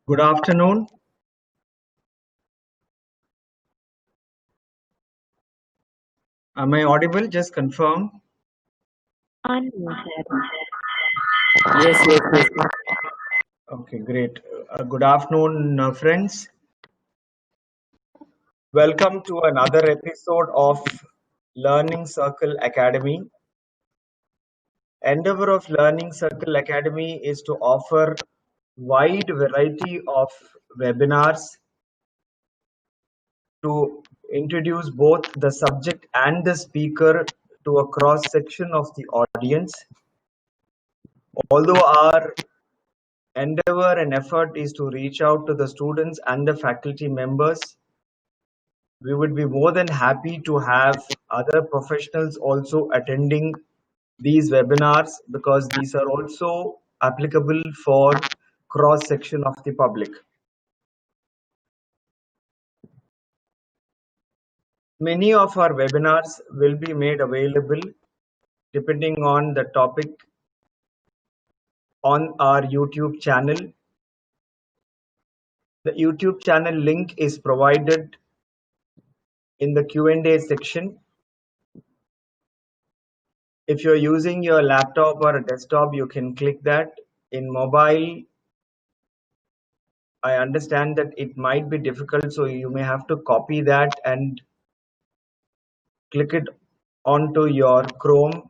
Good afternoon. Am I audible? Just confirm. Unmuted. Yes. Okay, great. Good afternoon, friends. Welcome to another episode of Learning Circle Academy. Endeavor of Learning Circle Academy is to offer wide variety of webinars to introduce both the subject and the speaker to a cross section of the audience. Although our endeavor and effort is to reach out to the students and the faculty members, we would be more than happy to have other professionals also attending these webinars because these are also applicable for cross section of the public. Many of our webinars will be made available depending on the topic on our YouTube channel. The YouTube channel link is provided in the Q&A section. If you're using your laptop or a desktop, you can click that. In mobile, I understand that it might be difficult, so you may have to copy that and click it onto your Chrome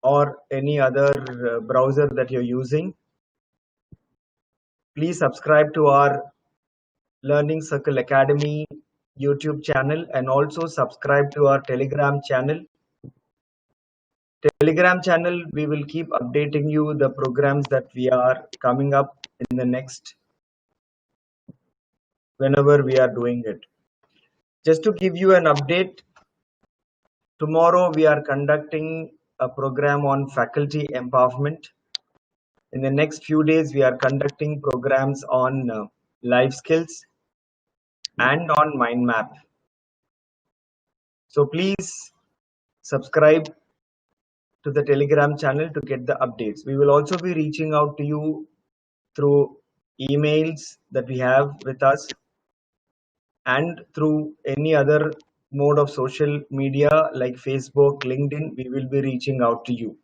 or any other browser that you're using. Please subscribe to our Learning Circle Academy YouTube channel and also subscribe to our Telegram channel. Telegram channel, we will keep updating you the programs that we are coming up in the next whenever we are doing it. Just to give you an update, tomorrow we are conducting a program on faculty empowerment. In the next few days, we are conducting programs on life skills and on mind map. So please subscribe to the Telegram channel to get the updates. We will also be reaching out to you through emails that we have with us and through any other mode of social media like Facebook, LinkedIn. We will be reaching out to you.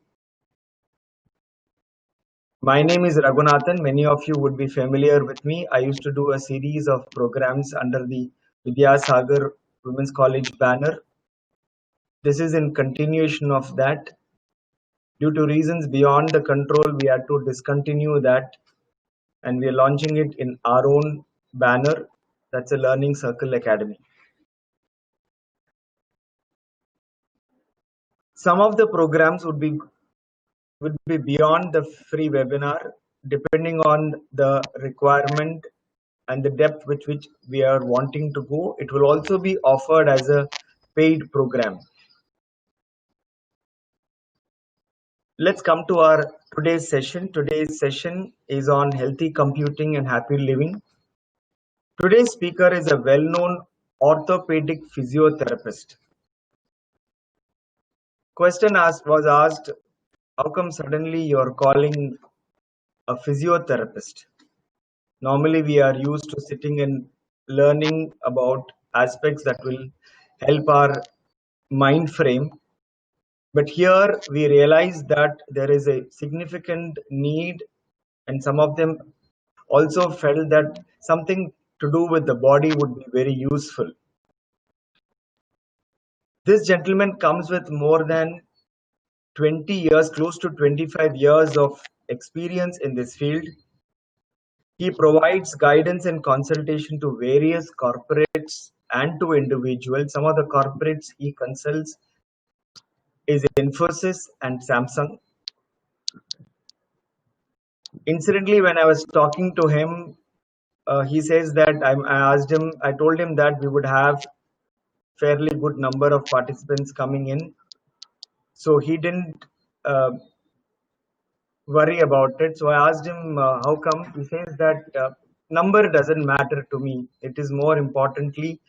My name is Raghunathan. Many of you would be familiar with me. I used to do a series of programs under the Vidyasagar Women's College banner. This is in continuation of that. Due to reasons beyond the control, we had to discontinue that and we are launching it in our own banner. That's a Learning Circle Academy. Some of the programs would be beyond the free webinar, depending on the requirement and the depth with which we are wanting to go. It will also be offered as a paid program. Let's come to our today's session. Today's session is on healthy computing and happy living. Today's speaker is a well-known orthopedic physiotherapist. Question was asked, how come suddenly you're calling a physiotherapist? Normally we are used to sitting and learning about aspects that will help our mind frame. But here we realize that there is a significant need, and some of them also felt that something to do with the body would be very useful. This gentleman comes with more than 20 years, close to 25 years of experience in this field. He provides guidance and consultation to various corporates and to individuals. Some of the corporates he consults is Infosys and Samsung. Incidentally, when I was talking to him, he says that I told him that we would have fairly good number of participants coming in. So he didn't worry about it. So I asked him how come. He says that number doesn't matter to me. It is more importantly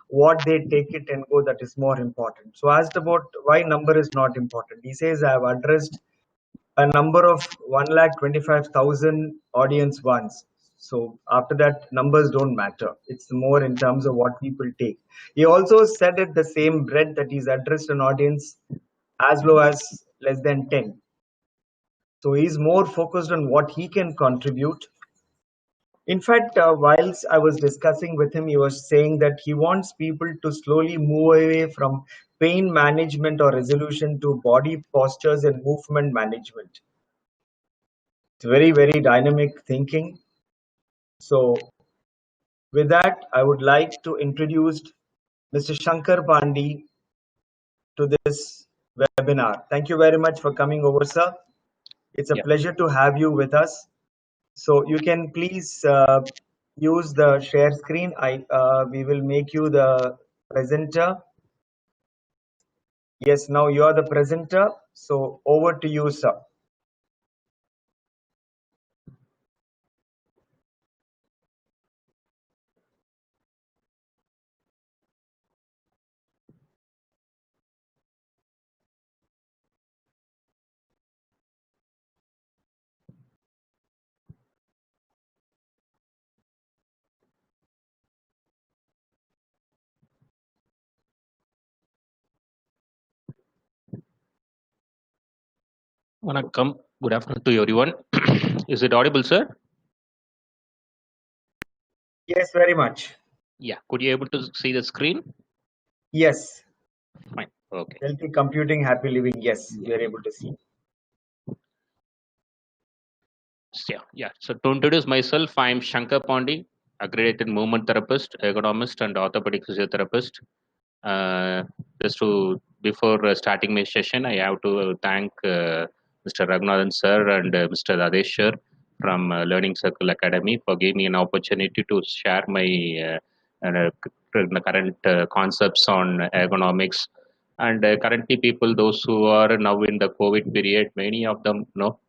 what they take it and go, that is more important. So I asked about why number is not important. He says I have addressed a number of 1,25,000 audience once. So after that, numbers don't matter. It's more in terms of what people take. He also said at the same breath that he's addressed an audience as low as less than 10. So he's more focused on what he can contribute. In fact, whilst I was discussing with him, he was saying that he wants people to slowly move away from pain management or resolution to body postures and movement management. It's very, very dynamic thinking. So with that, I would like to introduce Mr. Shankar Pandey to this webinar. Thank you very much for coming over, sir. It's a pleasure to have you with us. So you can please use the share screen. We will make you the presenter. Yes, now you are the presenter. So over to you, sir. Vanakkam. Good afternoon to everyone. Is it audible, sir? Yes, very much. Yeah. Could you able to see the screen? Yes. Fine. Okay. Healthy computing, happy living. Yes, we are able to see. Yeah. So to introduce myself, I am Shankar Pandey, accredited movement therapist, ergonomist, and orthopedic physiotherapist. Just to before starting my session, I have to thank Mr. Raghunathan sir and Mr. Radesh sir from Learning Circle Academy for giving me an opportunity to share my current concepts on ergonomics. And currently, people, those who are now in the COVID period, many of them,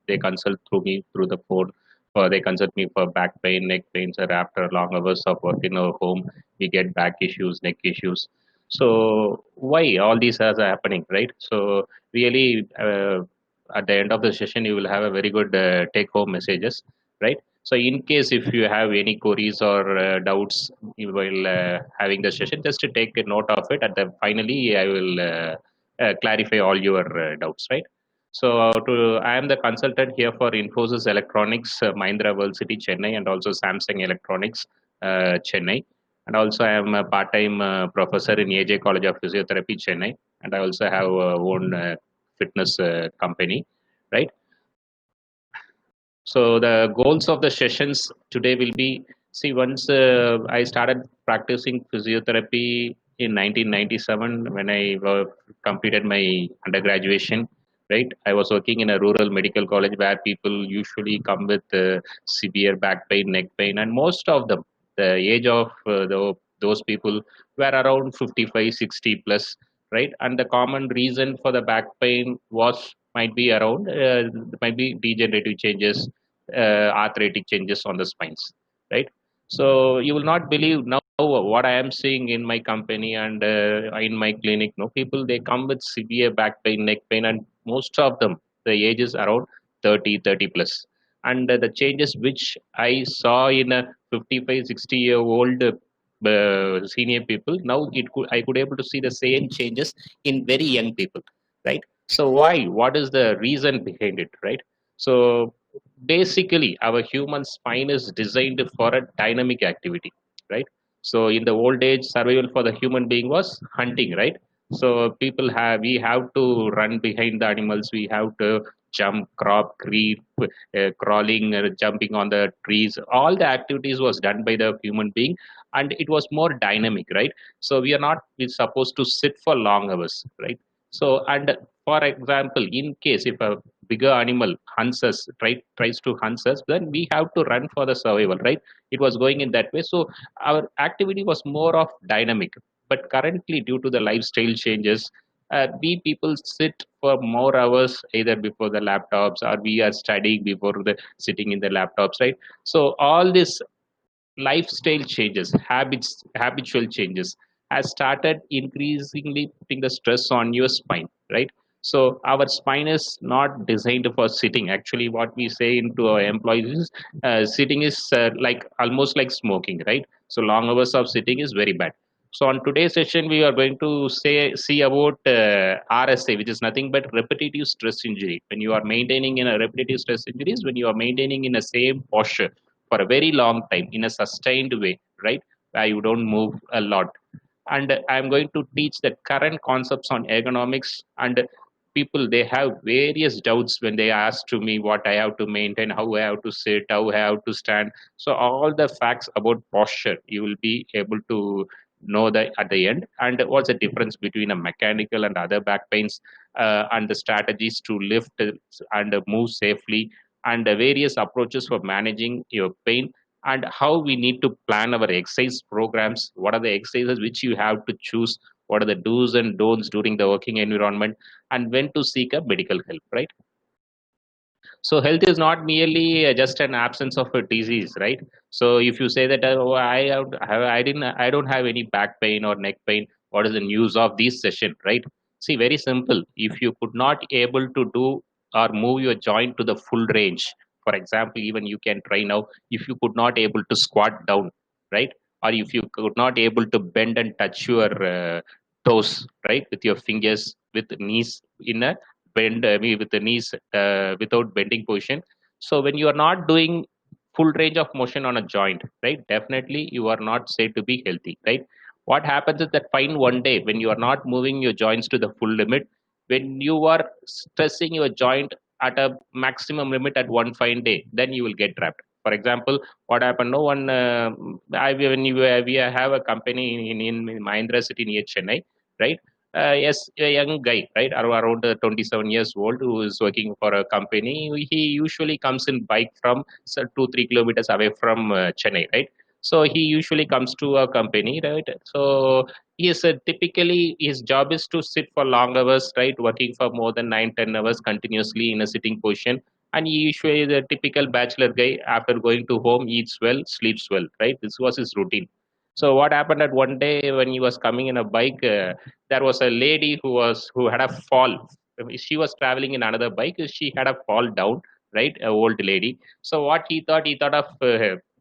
they consult through me through the phone, or they consult me for back pain, neck pains, or after long hours of work in our home, we get back issues, neck issues. So why all these are happening, right? So really, at the end of the session, you will have a very good take-home messages, right? So in case if you have any queries or doubts while having the session, just to take a note of it. At the finally, I will clarify all your doubts, right? So I am the consultant here for Infosys Electronics, Mahindra World City, Chennai, and also Samsung Electronics, Chennai. And also I am a part-time professor in AJ College of Physiotherapy, Chennai, and I also have own fitness company, right? So the goals of the sessions today will be, see, once I started practicing physiotherapy in 1997 when I completed my undergraduation, right? I was working in a rural medical college where people usually come with severe back pain, neck pain, and most of them, the age of those people were around 55, 60 plus, right? And the common reason for the back pain was might be around might be degenerative changes, arthritic changes on the spines, right? So you will not believe now what I am seeing in my company and in my clinic. No, people they come with severe back pain, neck pain, and most of them the age is around 30, 30 plus. And the changes which I saw in a 55, 60-year old senior people, now I could able to see the same changes in very young people, right? So why? What is the reason behind it, right? So basically, our human spine is designed for a dynamic activity, right? So in the old age, survival for the human being was hunting, right? So we have to run behind the animals. We have to jump, crop, creep, crawling, jumping on the trees. All the activities was done by the human being, and it was more dynamic, right? So we're supposed to sit for long hours, right? So and for example, in case if a bigger animal hunts us, tries to hunt us, then we have to run for the survival, right? It was going in that way. So our activity was more of dynamic. But currently, due to the lifestyle changes, we people sit for more hours either before the laptops or we are studying before the sitting in the laptops, right? So all this lifestyle changes, habitual changes has started increasingly putting the stress on your spine, right? So our spine is not designed for sitting. Actually, what we say into our employees is sitting is like almost like smoking, right? So long hours of sitting is very bad. So on today's session, we are going to see about RSA, which is nothing but repetitive stress injury. When you are maintaining in a repetitive stress injuries, when you are maintaining in the same posture for a very long time in a sustained way, right? Where you don't move a lot. And I'm going to teach the current concepts on ergonomics. And people, they have various doubts when they ask to me what I have to maintain, how I have to sit, how I have to stand. So all the facts about posture you will be able to know that at the end. And what's the difference between a mechanical and other back pains, and the strategies to lift and move safely, and the various approaches for managing your pain, and how we need to plan our exercise programs. What are the exercises which you have to choose? What are the do's and don'ts during the working environment, and when to seek a medical help, right? So health is not merely just an absence of a disease, right? So if you say that oh, I don't have any back pain or neck pain, what is the news of this session, right? See, very simple. If you could not able to do or move your joint to the full range, for example, even you can try now. If you could not able to squat down, right, or if you could not able to bend and touch your toes, right, with your fingers, with knees in a bend with the knees without bending position. So when you are not doing full range of motion on a joint, right, definitely you are not said to be healthy, right? What happens is that fine one day when you are not moving your joints to the full limit, when you are stressing your joint at a maximum limit at one fine day, then you will get trapped. For example, what happened? No one. When we have a company in Mahindra City near Chennai, right? Yes, a young guy, right, around 27 years old, who is working for a company. He usually comes in bike from 2 3 kilometers away from Chennai, right? So he usually comes to a company, right? So he is typically his job is to sit for long hours, right, working for more than 9 10 hours continuously in a sitting position. And he usually the typical bachelor guy, after going to home, eats well, sleeps well, right? This was his routine. So what happened at one day when he was coming in a bike, there was a lady who had a fall. She was traveling in another bike. She had a fall down, right? A old lady. So what he thought of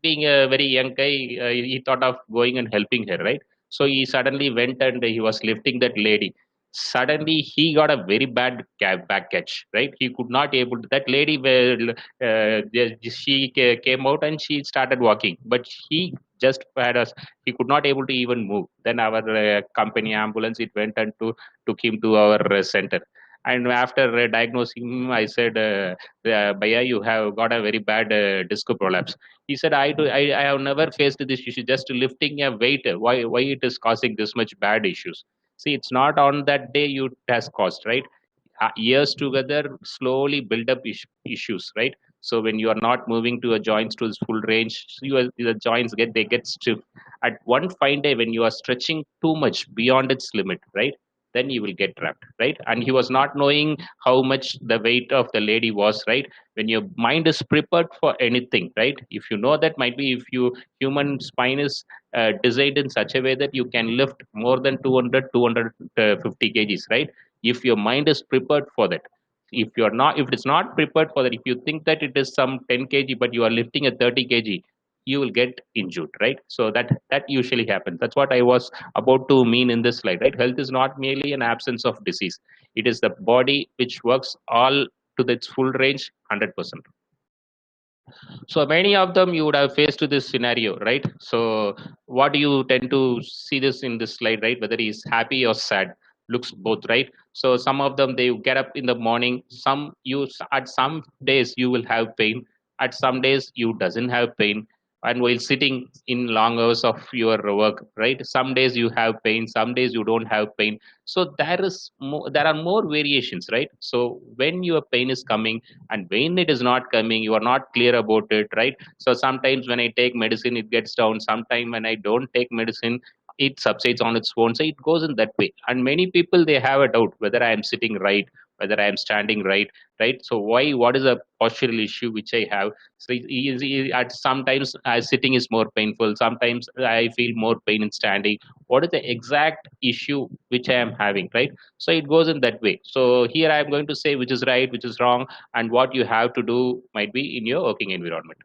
being a very young guy. He thought of going and helping her, right? So he suddenly went and he was lifting that lady. Suddenly he got a very bad back catch, right? He could not able to, that lady well, she came out and she started walking, but he just had us, he could not able to even move. Then our company ambulance, it went and took him to our center. And after diagnosing him, I said, Bhaiya, you have got a very bad disc prolapse. He said, I have never faced this issue. Just lifting a weight, why it is causing this much bad issues? See, it's not on that day you it has caused, right? Years together slowly build up issues, right? So when you are not moving to a joints to its full range, the joints get stiff. At one fine day when you are stretching too much beyond its limit, right, then you will get trapped, right? And he was not knowing how much the weight of the lady was, right? When your mind is prepared for anything, right, if you know that might be, if you human spine is designed in such a way that you can lift more than 200 250 kgs, right? If your mind is prepared for that, if it's not prepared for that, if you think that it is some 10 kg but you are lifting a 30 kg, you will get injured, right? So that usually happens. That's what I was about to mean in this slide, right? Health is not merely an absence of disease. It is the body which works all to its full range 100%. So many of them you would have faced this scenario, right? So what do you tend to see this in this slide, right? Whether he's happy or sad, looks both, right? So some of them, they get up in the morning. Some you at some days you will have pain. At some days you doesn't have pain. And while sitting in long hours of your work, right? Some days you have pain. Some days you don't have pain. So there are more variations, right? So when your pain is coming and when it is not coming, you are not clear about it, right? So sometimes when I take medicine it gets down, sometimes when I don't take medicine it subsides on its own. So it goes in that way. And many people, they have a doubt whether I am sitting right, whether I am standing right. So why, what is a postural issue which I have? So at sometimes sitting is more painful, sometimes I feel more pain in standing. What is the exact issue which I am having, right? So it goes in that way. So here I am going to say which is right, which is wrong, and what you have to do might be in your working environment.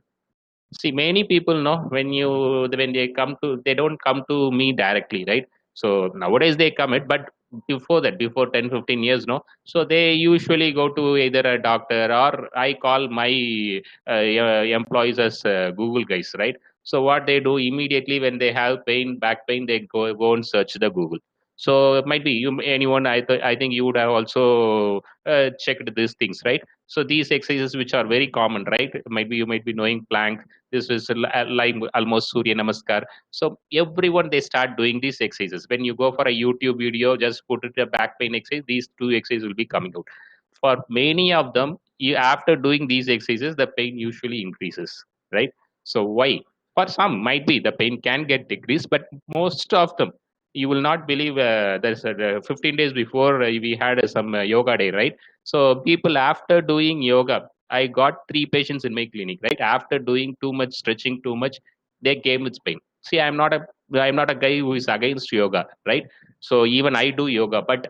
See, many people know when they come to, they don't come to me directly, right? So nowadays they come it, but before that, before 10-15 years, no, so they usually go to either a doctor, or I call my employees as Google guys, right? So what they do immediately when they have pain, back pain, they go and search the Google. So it might be you, anyone, I think you would have also checked these things, right? So these exercises which are very common, right? Maybe you might be knowing plank. This is like almost Surya Namaskar. So everyone, they start doing these exercises. When you go for a YouTube video, just put it a back pain exercise. These two exercises will be coming out. For many of them, you, after doing these exercises, the pain usually increases, right? So why? For some, might be the pain can get decreased, but most of them, you will not believe. There's 15 days before we had some yoga day, right? So people after doing yoga, I got 3 patients in my clinic, right? After doing too much stretching, too much, they came with pain. See, I'm not a guy who is against yoga, right? So even I do yoga, but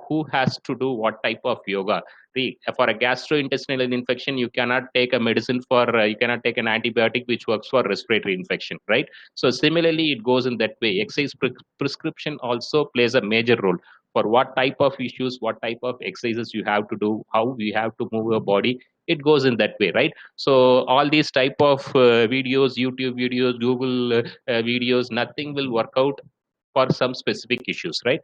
who has to do what type of yoga? See, for a gastrointestinal infection, you cannot take a medicine for, you cannot take an antibiotic which works for respiratory infection, right? So similarly, it goes in that way. Exercise prescription also plays a major role for what type of issues, what type of exercises you have to do, how you have to move your body. It goes in that way, right? So all these type of videos, YouTube videos, Google videos, nothing will work out for some specific issues, right?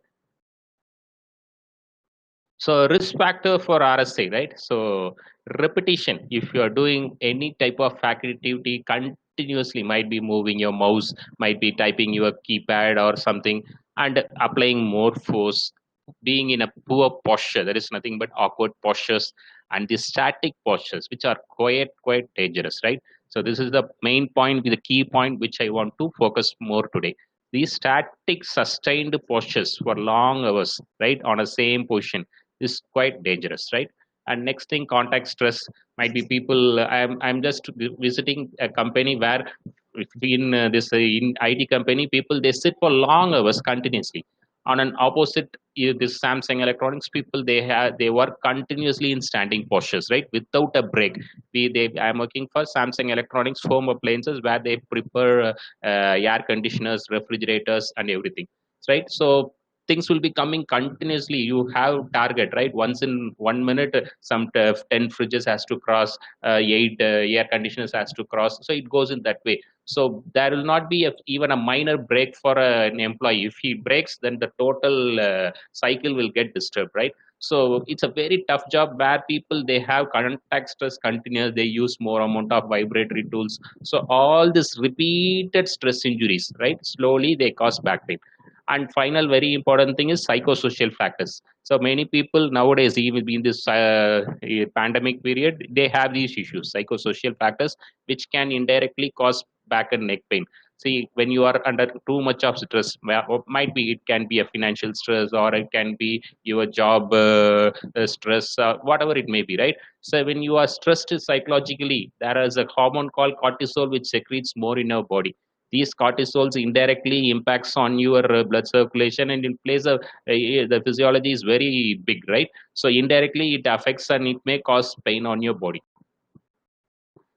So risk factor for RSA, right? So repetition, if you are doing any type of activity continuously, might be moving your mouse, might be typing your keypad or something, and applying more force, being in a poor posture, there is nothing but awkward postures, and the static postures, which are quite dangerous, right? So this is the main point, the key point which I want to focus more today. These static sustained postures for long hours, right, on a same position, is quite dangerous, right? And next thing, contact stress, might be people. I'm just visiting a company where in this in IT company, people they sit for long hours continuously. On an opposite, this Samsung Electronics people, they work continuously in standing postures, right, without a break. I'm working for Samsung Electronics home appliances where they prepare air conditioners, refrigerators, and everything, right? So things will be coming continuously. You have target, right? Once in 1 minute, some 10 fridges has to cross, 8 air conditioners has to cross. So it goes in that way. So there will not be even a minor break for an employee. If he breaks, then the total cycle will get disturbed, right? So it's a very tough job where people, they have contact stress continuous, they use more amount of vibratory tools. So all this repeated stress injuries, right, slowly they cause back pain. And final very important thing is psychosocial factors. So many people nowadays, even in this pandemic period, they have these issues, psychosocial factors, which can indirectly cause back and neck pain. See, when you are under too much of stress, might be it can be a financial stress, or it can be your job stress, whatever it may be, right? So when you are stressed psychologically, there is a hormone called cortisol which secretes more in your body. These cortisols indirectly impacts on your blood circulation, and it plays the physiology is very big, right? So indirectly it affects, and it may cause pain on your body.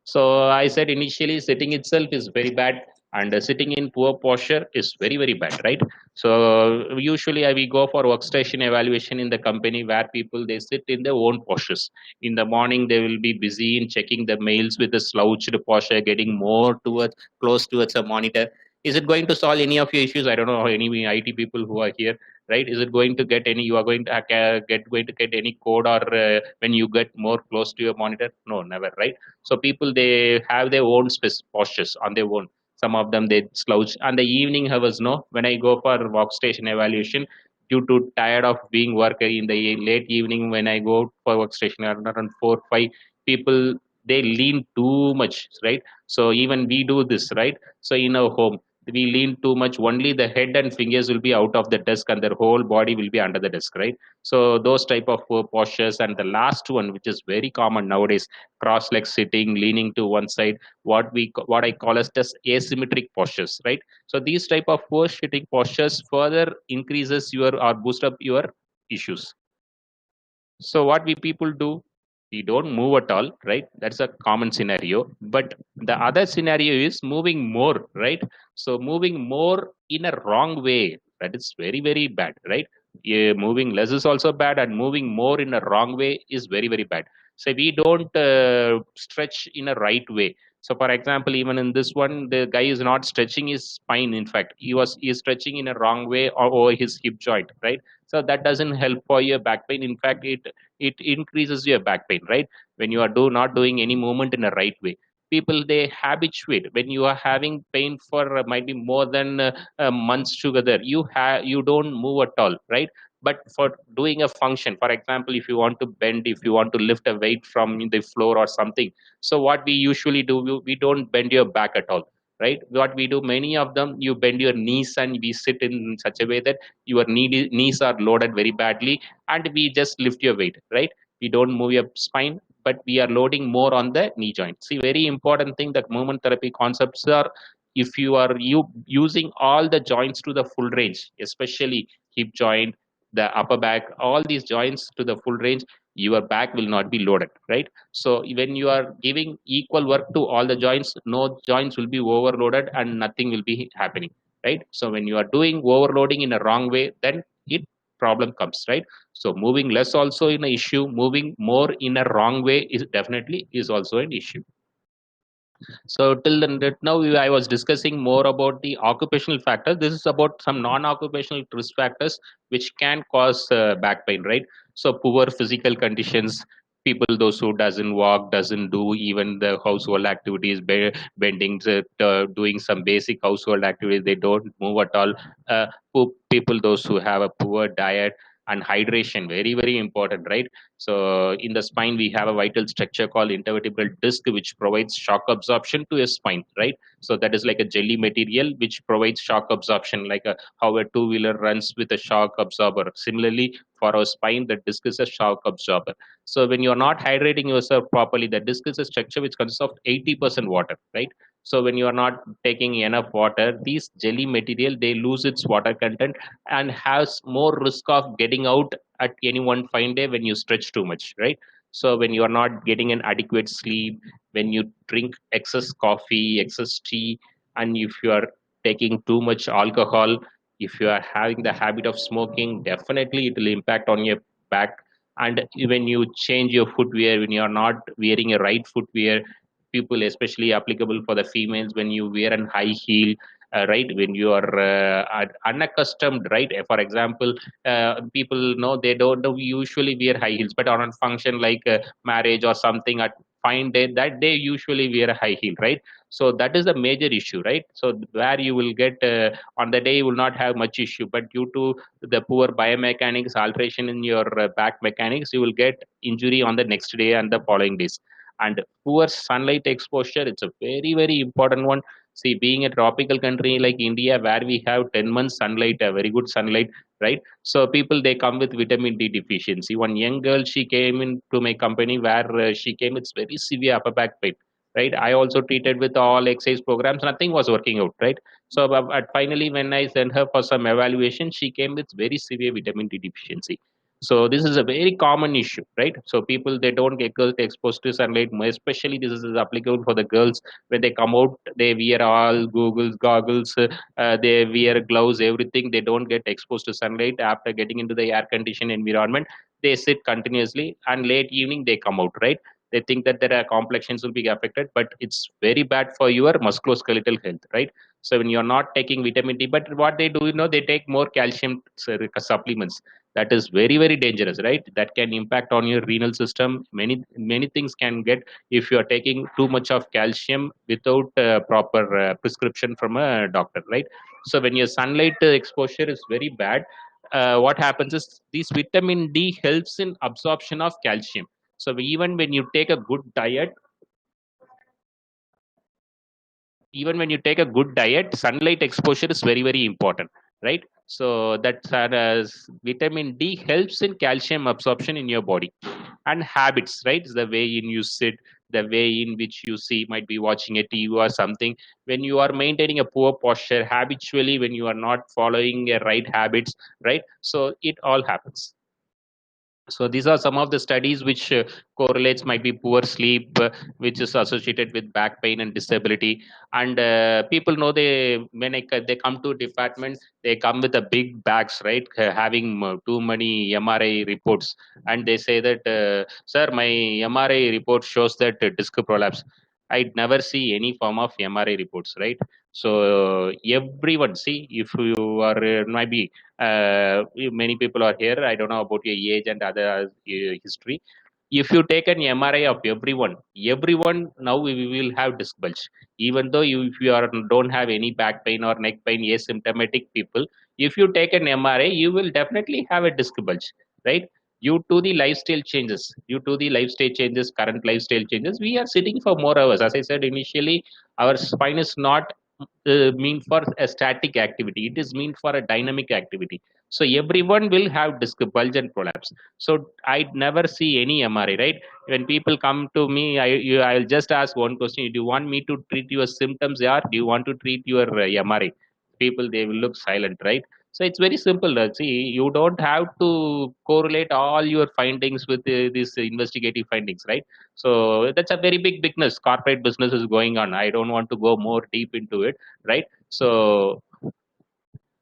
So I said initially sitting itself is very bad, and sitting in poor posture is very bad, right? So usually we go for workstation evaluation in the company where people they sit in their own postures. In the morning they will be busy in checking the mails with a slouched posture, getting more towards close towards a monitor. Is it going to solve any of your issues? I don't know how any IT people who are here, right? Is it going to get any? You are going to going to get any code, or when you get more close to your monitor? No, never, right? So people they have their own postures on their own. Some of them they slouch. And the evening hours, no, when I go for workstation evaluation, due to tired of being worker in the late evening, when I go for workstation around 4 5, people they lean too much, right? So even we do this, right? So in our home, we lean too much, only the head and fingers will be out of the desk and their whole body will be under the desk, right? So those type of postures. And the last one, which is very common nowadays, cross leg sitting, leaning to one side, what I call as just asymmetric postures, right? So these type of poor sitting postures further increases your or boost up your issues. So what we people do, we don't move at all, right? That's a common scenario. But the other scenario is moving more, right? So moving more in a wrong way, that is very, very bad, right? Yeah, moving less is also bad, and moving more in a wrong way is very, very bad. So we don't stretch in a right way. So for example, even in this one, the guy is not stretching his spine. In fact, he is stretching in a wrong way or over his hip joint, right? So that doesn't help for your back pain. In fact, it increases your back pain, right? When you are not doing any movement in a right way, people they habituate. When you are having pain for might be more than months together, you don't move at all, right? But for doing a function, for example, if you want to bend, if you want to lift a weight from the floor or something, so what we usually do, we don't bend your back at all, right? What we do, many of them, you bend your knees and we sit in such a way that your knees are loaded very badly, and we just lift your weight, right? We don't move your spine, but we are loading more on the knee joint. See, very important thing that movement therapy concepts are, if you are using all the joints to the full range, especially hip joint, the upper back, all these joints to the full range, your back will not be loaded, right? So when you are giving equal work to all the joints, no joints will be overloaded and nothing will be happening, right? So when you are doing overloading in a wrong way, then it problem comes, right? So moving less also in an issue, moving more in a wrong way is definitely is also an issue. So till now I was discussing more about the occupational factors. This is about some non-occupational risk factors which can cause back pain, right? So poor physical conditions, people those who doesn't walk, doesn't do even the household activities, bending, doing some basic household activities, they don't move at all. Poor people those who have a poor diet, and hydration, very very important, right? So in the spine, we have a vital structure called intervertebral disc, which provides shock absorption to a spine, right? So that is like a jelly material which provides shock absorption, like how a two-wheeler runs with a shock absorber. Similarly, for our spine, the disc is a shock absorber. So when you're not hydrating yourself properly, the disc is a structure which consists of 80% water, right? So when you are not taking enough water, these jelly material, they lose its water content and has more risk of getting out at any one fine day when you stretch too much, right? So when you are not getting an adequate sleep, when you drink excess coffee, excess tea, and if you are taking too much alcohol, if you are having the habit of smoking, definitely it will impact on your back. And when you change your footwear, when you are not wearing a right footwear, people, especially applicable for the females, when you wear a high heel, right, when you are unaccustomed, right? For example, people know they don't usually wear high heels, but on a function like marriage or something at fine day, that they usually wear a high heel, right? So that is a major issue, right? So where you will get on the day you will not have much issue, but due to the poor biomechanics, alteration in your back mechanics, you will get injury on the next day and the following days. And poor sunlight exposure, it's a very very important one. See, being a tropical country like India, where we have 10 months sunlight, a very good sunlight, right? So people, they come with vitamin D deficiency. One young girl, she came into my company where she came with very severe upper back pain, right? I also treated with all exercise programs, nothing was working out, right? So finally, when I sent her for some evaluation, she came with very severe vitamin D deficiency. So this is a very common issue, right? So people, they don't get exposed to sunlight, especially this is applicable for the girls. When they come out, they wear all goggles, they wear gloves, everything. They don't get exposed to sunlight. After getting into the air conditioned environment, they sit continuously, and late evening they come out, right? They think that their complexions will be affected, but it's very bad for your musculoskeletal health, right? So when you're not taking vitamin D, but what they do, they take more calcium supplements. That is very very dangerous, right? That can impact on your renal system. Many things can get if you are taking too much of calcium without proper prescription from a doctor, right? So when your sunlight exposure is very bad, what happens is this vitamin D helps in absorption of calcium. So even when you take a good diet, even when you take a good diet, sunlight exposure is very, very important, right? So that vitamin D helps in calcium absorption in your body. And habits, right? The way in you sit, the way in which you see, might be watching a TV or something. When you are maintaining a poor posture habitually, when you are not following a right habits, right? So it all happens. So these are some of the studies which correlates, might be poor sleep, which is associated with back pain and disability. And people know, they when they come to department, they come with a big bags, right? Having too many MRI reports, and they say that, sir, my MRI report shows that disc prolapse. I never see any form of MRI reports, right? So everyone, see, if you are maybe many people are here. I don't know about your age and other history. If you take an MRI of everyone, everyone now we will have disc bulge. Even though if you are don't have any back pain or neck pain, asymptomatic people, if you take an MRI, you will definitely have a disc bulge, right? Due to the lifestyle changes, current lifestyle changes, we are sitting for more hours. As I said initially, our spine is not mean for a static activity. It is meant for a dynamic activity. So everyone will have disc bulge and prolapse. So I never see any MRI, right? When people come to me, I'll just ask one question: do you want me to treat your symptoms, or do you want to treat your MRI? People, they will look silent, right? So it's very simple. See, you don't have to correlate all your findings with these investigative findings, right? So that's a very big business. Corporate business is going on. I don't want to go more deep into it, right? So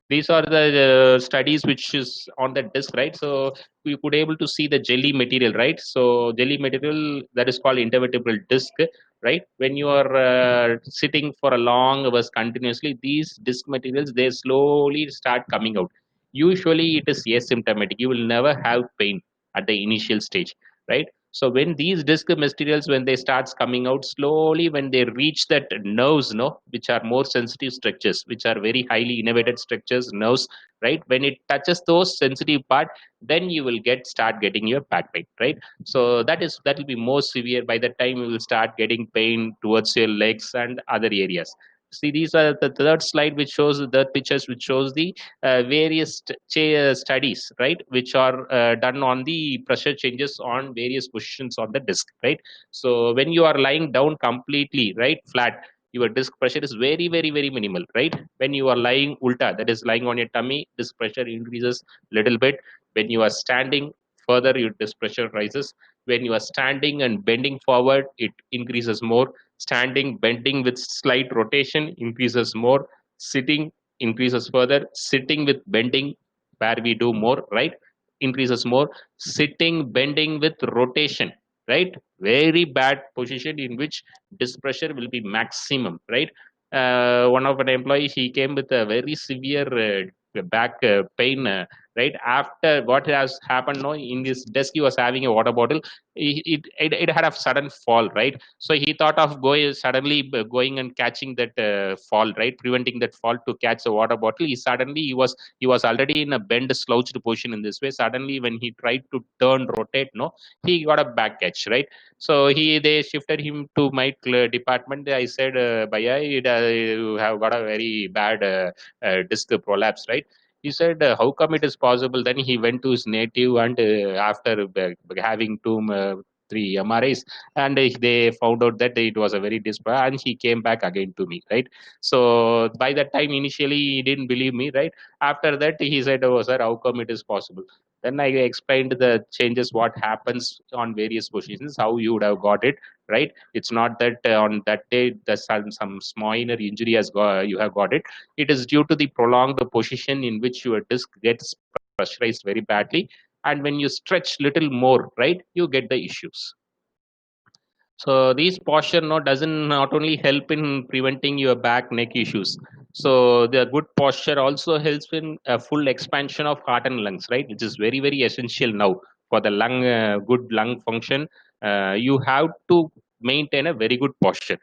these are the studies which is on the disk, right? So we could able to see the jelly material, right? So jelly material, that is called intervertebral disc, right? When you are sitting for a long hours continuously, these disc materials, they slowly start coming out. Usually it is asymptomatic. You will never have pain at the initial stage, right? So when these disc materials, when they starts coming out slowly, when they reach that nerves, no, which are more sensitive structures, which are very highly innervated structures, nerves, right? When it touches those sensitive part, then you will start getting your back pain, right? So that will be more severe. By the time you will start getting pain towards your legs and other areas. See, these are the third slide, which shows the pictures, which shows the various studies, right, which are done on the pressure changes on various positions on the disc, right? So when you are lying down completely, right, flat, your disc pressure is very, very, very minimal, right? When you are lying ulta, that is lying on your tummy, disc pressure increases little bit. When you are standing, further your disc pressure rises. When you are standing and bending forward, it increases more. Standing, bending with slight rotation increases more. Sitting increases further. Sitting with bending, where we do more, right, increases more. Sitting, bending with rotation, right, very bad position in which disc pressure will be maximum, right? One of an employee, he came with a very severe back pain, right? After what has happened, no, in this desk he was having a water bottle. It had a sudden fall, right? So he thought of going and catching that fall, right, preventing that fall to catch a water bottle. He was already in a bend slouched position. In this way, suddenly when he tried to turn rotate, no, he got a back catch, right? So they shifted him to my department. I said, Bhaiya, you have got a very bad disc prolapse, right? He said, how come it is possible? Then he went to his native, and after having three MRIs, and they found out that it was a very disparate, and he came back again to me, right? So by that time, initially he didn't believe me, right? After that, he said, oh sir, how come it is possible? Then I explained the changes, what happens on various positions, how you would have got it, right? It's not that on that day there's some minor injury you have got it. It is due to the prolonged position in which your disc gets pressurized very badly, and when you stretch little more, right, you get the issues. So these posture no doesn't not only help in preventing your back neck issues. So the good posture also helps in a full expansion of heart and lungs, right? Which is very, very essential now for the good lung function. You have to maintain a very good posture.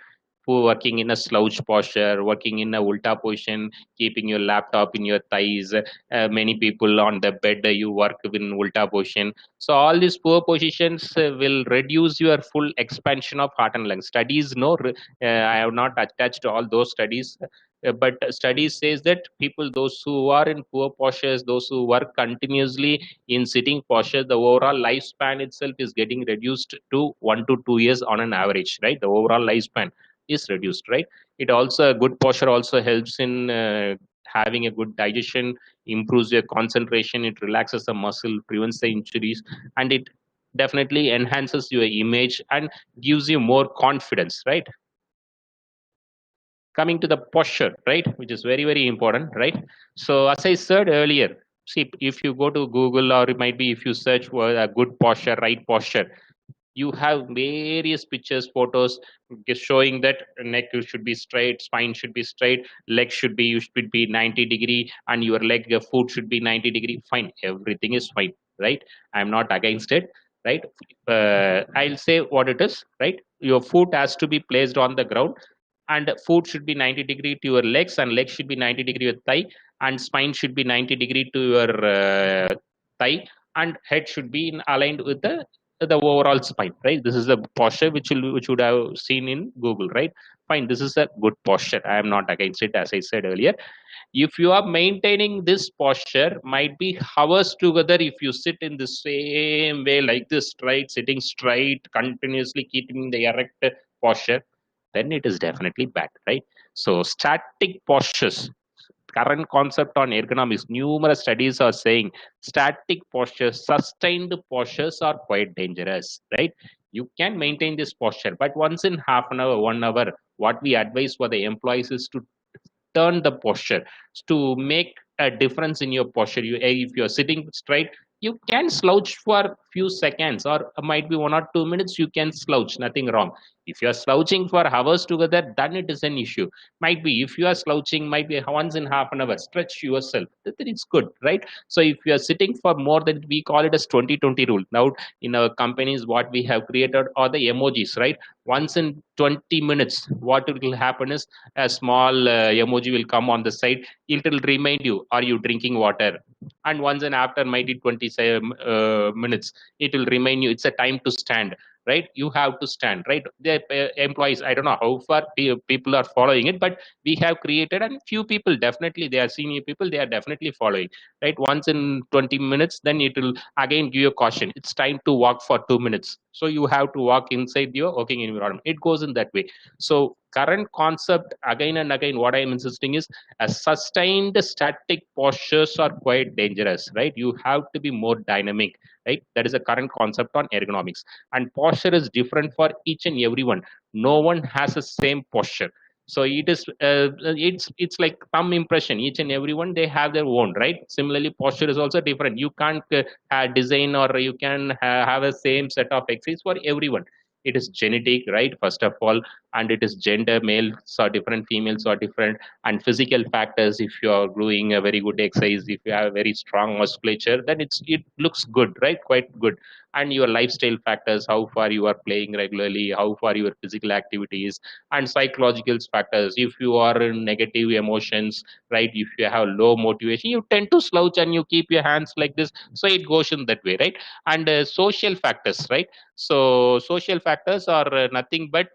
working in a slouch posture, working in a ulta position, keeping your laptop in your thighs. Many people on the bed, you work in ulta position. So all these poor positions will reduce your full expansion of heart and lungs. Studies, no, I have not attached to all those studies, but studies says that people, those who are in poor postures, those who work continuously in sitting posture, the overall lifespan itself is getting reduced to 1 to 2 years on an average, right? The overall lifespan is reduced, right? It also, a good posture also helps in having a good digestion, improves your concentration, it relaxes the muscle, prevents the injuries, and it definitely enhances your image and gives you more confidence, right? Coming to the posture, right, which is very, very important, right? So as I said earlier, see, if you go to Google, or it might be if you search for a good posture, right posture, you have various pictures, photos showing that neck should be straight, spine should be straight, leg should be, you should be 90-degree, and your leg, your foot should be 90-degree. Fine, everything is fine, right? I'm not against it, right? I'll say what it is, right? Your foot has to be placed on the ground, and foot should be 90-degree to your legs, and legs should be 90-degree with thigh, and spine should be 90-degree to your thigh, and head should be aligned with the overall spine, right? This is the posture which would have seen in Google, right? Fine, this is a good posture, I am not against it. As I said earlier, if you are maintaining this posture, might be hours together, if you sit in the same way like this, right, sitting straight continuously, keeping the erect posture, then it is definitely bad, right? So static postures, current concept on ergonomics, numerous studies are saying static postures, sustained postures are quite dangerous, right? You can maintain this posture, but once in half an hour, 1 hour, what we advise for the employees is to turn the posture to make a difference in your posture. If you're sitting straight, you can slouch for few seconds, or might be 1 or 2 minutes, you can slouch, nothing wrong. If you're slouching for hours together, then it is an issue. Might be if you are slouching, might be once in half an hour, stretch yourself, then it's good, right? So if you are sitting for more than, we call it as 20-20 rule. Now in our companies, what we have created are the emojis, right? Once in 20 minutes, what will happen is a small emoji will come on the side. It will remind you, are you drinking water? And once and after might be 20 minutes, it will remind you, it's a time to stand, right? You have to stand, right? The employees, I don't know how far people are following it, but we have created, and few people definitely, they are senior people, they are definitely following, right? Once in 20 minutes, then it will again give you a caution, it's time to walk for 2 minutes, so you have to walk inside your working environment. It goes in that way. So current concept, again and again, what I am insisting is, a sustained static postures are quite dangerous, right? You have to be more dynamic, right? That is a current concept on ergonomics. And posture is different for each and everyone. No one has the same posture. So it is it's like thumb impression, each and everyone, they have their own, right? Similarly, posture is also different. You can't design, or you can have a same set of exercise for everyone. It is genetic, right, first of all, and it is gender, males are different, females are different, and physical factors. If you are doing a very good exercise, if you have a very strong musculature, then it looks good, right, quite good. And your lifestyle factors, how far you are playing regularly, how far your physical activities, and psychological factors. If you are in negative emotions, right, if you have low motivation, you tend to slouch and you keep your hands like this, so it goes in that way, right? And social factors, right? So social factors are nothing but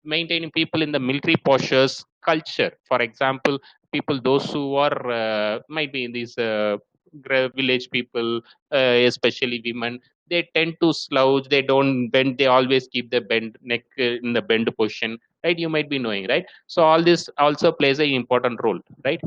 maintaining people in the military postures, culture. For example, people those who are might be in these village people, especially women, they tend to slouch, they don't bend, they always keep the bend neck in the bend position, right? You might be knowing, right? So all this also plays an important role, right?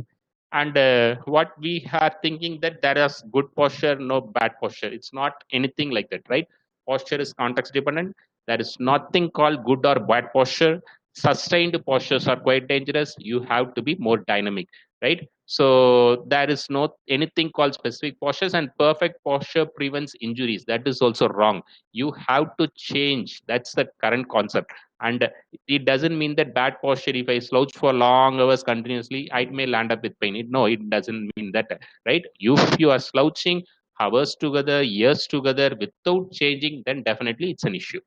And what we are thinking, that there is good posture, no bad posture, it's not anything like that, right? Posture is context dependent. There is nothing called good or bad posture. Sustained postures are quite dangerous. You have to be more dynamic, right? So there is no anything called specific postures, and perfect posture prevents injuries. That is also wrong. You have to change. That's the current concept. And it doesn't mean that bad posture, if I slouch for long hours continuously, I may land up with pain. No, it doesn't mean that, right? If you are slouching hours together, years together without changing, then definitely it's an issue.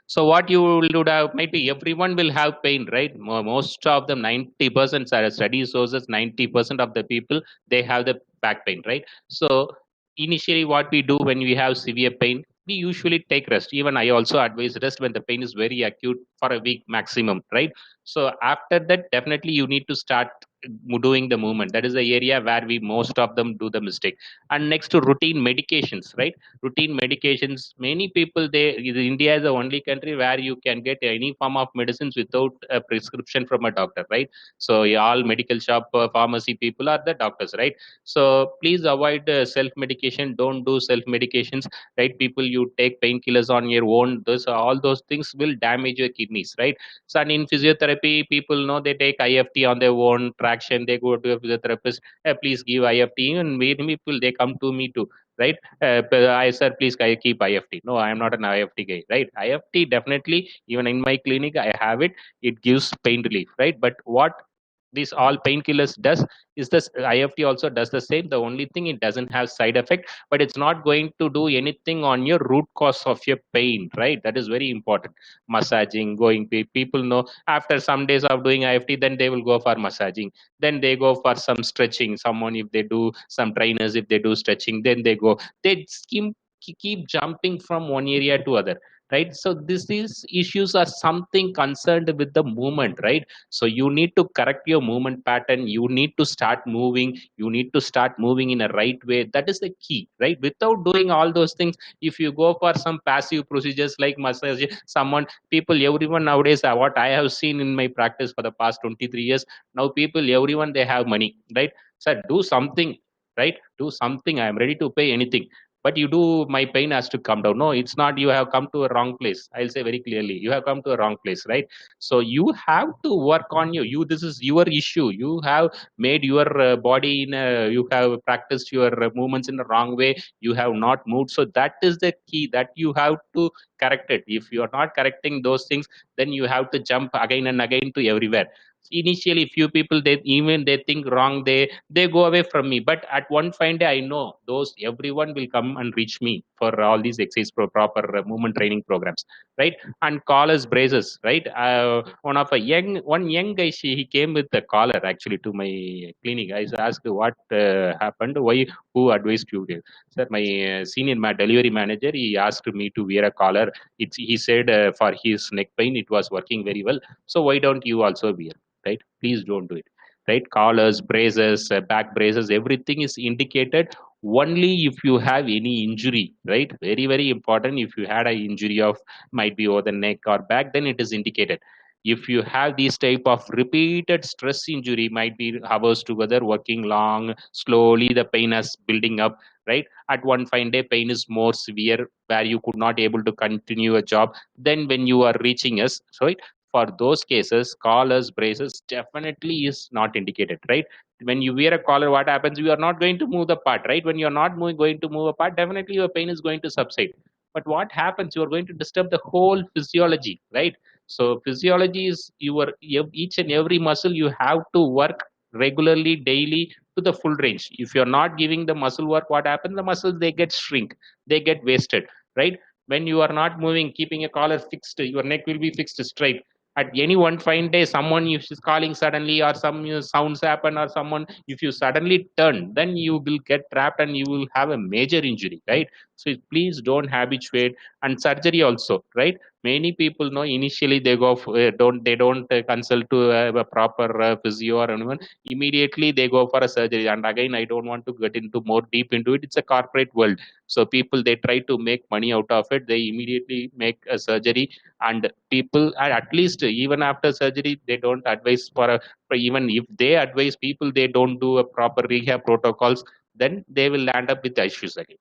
So what you would have, maybe everyone will have pain, right? Most of them, 90% study sources, 90% of the people, they have the back pain, right? So initially what we do when we have severe pain, we usually take rest. Even I also advise rest when the pain is very acute for a week maximum, right? So after that, definitely you need to start doing the movement. That is the area where we most of them do the mistake. And next to routine medications, right? Routine medications, many people, India is the only country where you can get any form of medicines without a prescription from a doctor, right? So yeah, all medical shop, pharmacy people are the doctors, right? So please avoid self medication. Don't do self medications, right? People, you take painkillers on your own, this all those things will damage your kidneys, right? So and in physiotherapy, people know, they take IFT on their own traction, they go to a physiotherapist, please give IFT. And many people, they come to me too, right? I said, please keep IFT. No, I am not an IFT guy, right? IFT, definitely, even in my clinic, I have it. It gives pain relief, right? But what these all painkillers does is this IFT also does the same. The only thing, it doesn't have side effect, but it's not going to do anything on your root cause of your pain, right? That is very important. Massaging, going, people know after some days of doing IFT, then they will go for massaging, then they go for some stretching. Someone, if they do, some trainers, if they do stretching, then they go, they keep jumping from one area to other, right? So these issues are something concerned with the movement, right? So you need to correct your movement pattern, you need to start moving, you need to start moving in a right way. That is the key, right? Without doing all those things, if you go for some passive procedures like massage, someone, people, everyone nowadays, what I have seen in my practice for the past 23 years, now people, everyone, they have money, right? So do something, right? Do something, I am ready to pay anything, but you do, my pain has to come down. No, it's not. You have come to a wrong place. I'll say very clearly, you have come to a wrong place, right? So you have to work on you, this is your issue. You have made your body in a, you have practiced your movements in the wrong way, you have not moved. So that is the key, that you have to correct it. If you are not correcting those things, then you have to jump again and again to everywhere. Initially, few people, they even they think wrong, they go away from me, but at one fine day, I know those everyone will come and reach me for all these exercise proper movement training programs, right? And collars, braces, right? One young guy, he came with the collar actually to my clinic. I asked what happened, why, who advised you there? Sir, my senior delivery manager, he asked me to wear a collar. He said for his neck pain it was working very well, so why don't you also wear, right? Please don't do it, right? Collars, braces, back braces, everything is indicated only if you have any injury, right? Very, very important. If you had an injury of, might be over the neck or back, then it is indicated. If you have these type of repeated stress injury, might be hours together, working long, slowly the pain is building up, right? At one fine day, pain is more severe, where you could not able to continue a job. Then when you are reaching us, so for those cases, collars, braces definitely is not indicated, right? When you wear a collar, what happens? You are not going to move the part, right? When you're not going to move a part, definitely your pain is going to subside. But what happens? You are going to disturb the whole physiology, right? So physiology is your, each and every muscle you have to work regularly, daily, to the full range. If you're not giving the muscle work, what happens? The muscles, they get shrink, they get wasted, right? When you are not moving, keeping a collar fixed, your neck will be fixed straight. At any one fine day, someone is calling suddenly, or some sounds happen, or someone, if you suddenly turn, then you will get trapped and you will have a major injury, right? So please don't habituate. And surgery also, right? Many people know, initially they go don't consult to a proper physio or anyone. Immediately they go for a surgery. And again, I don't want to get into more deep into it. It's a corporate world. So people, they try to make money out of it, they immediately make a surgery. And people, at least even after surgery, they don't advise for even if they advise people, they don't do a proper rehab protocols, then they will land up with issues again.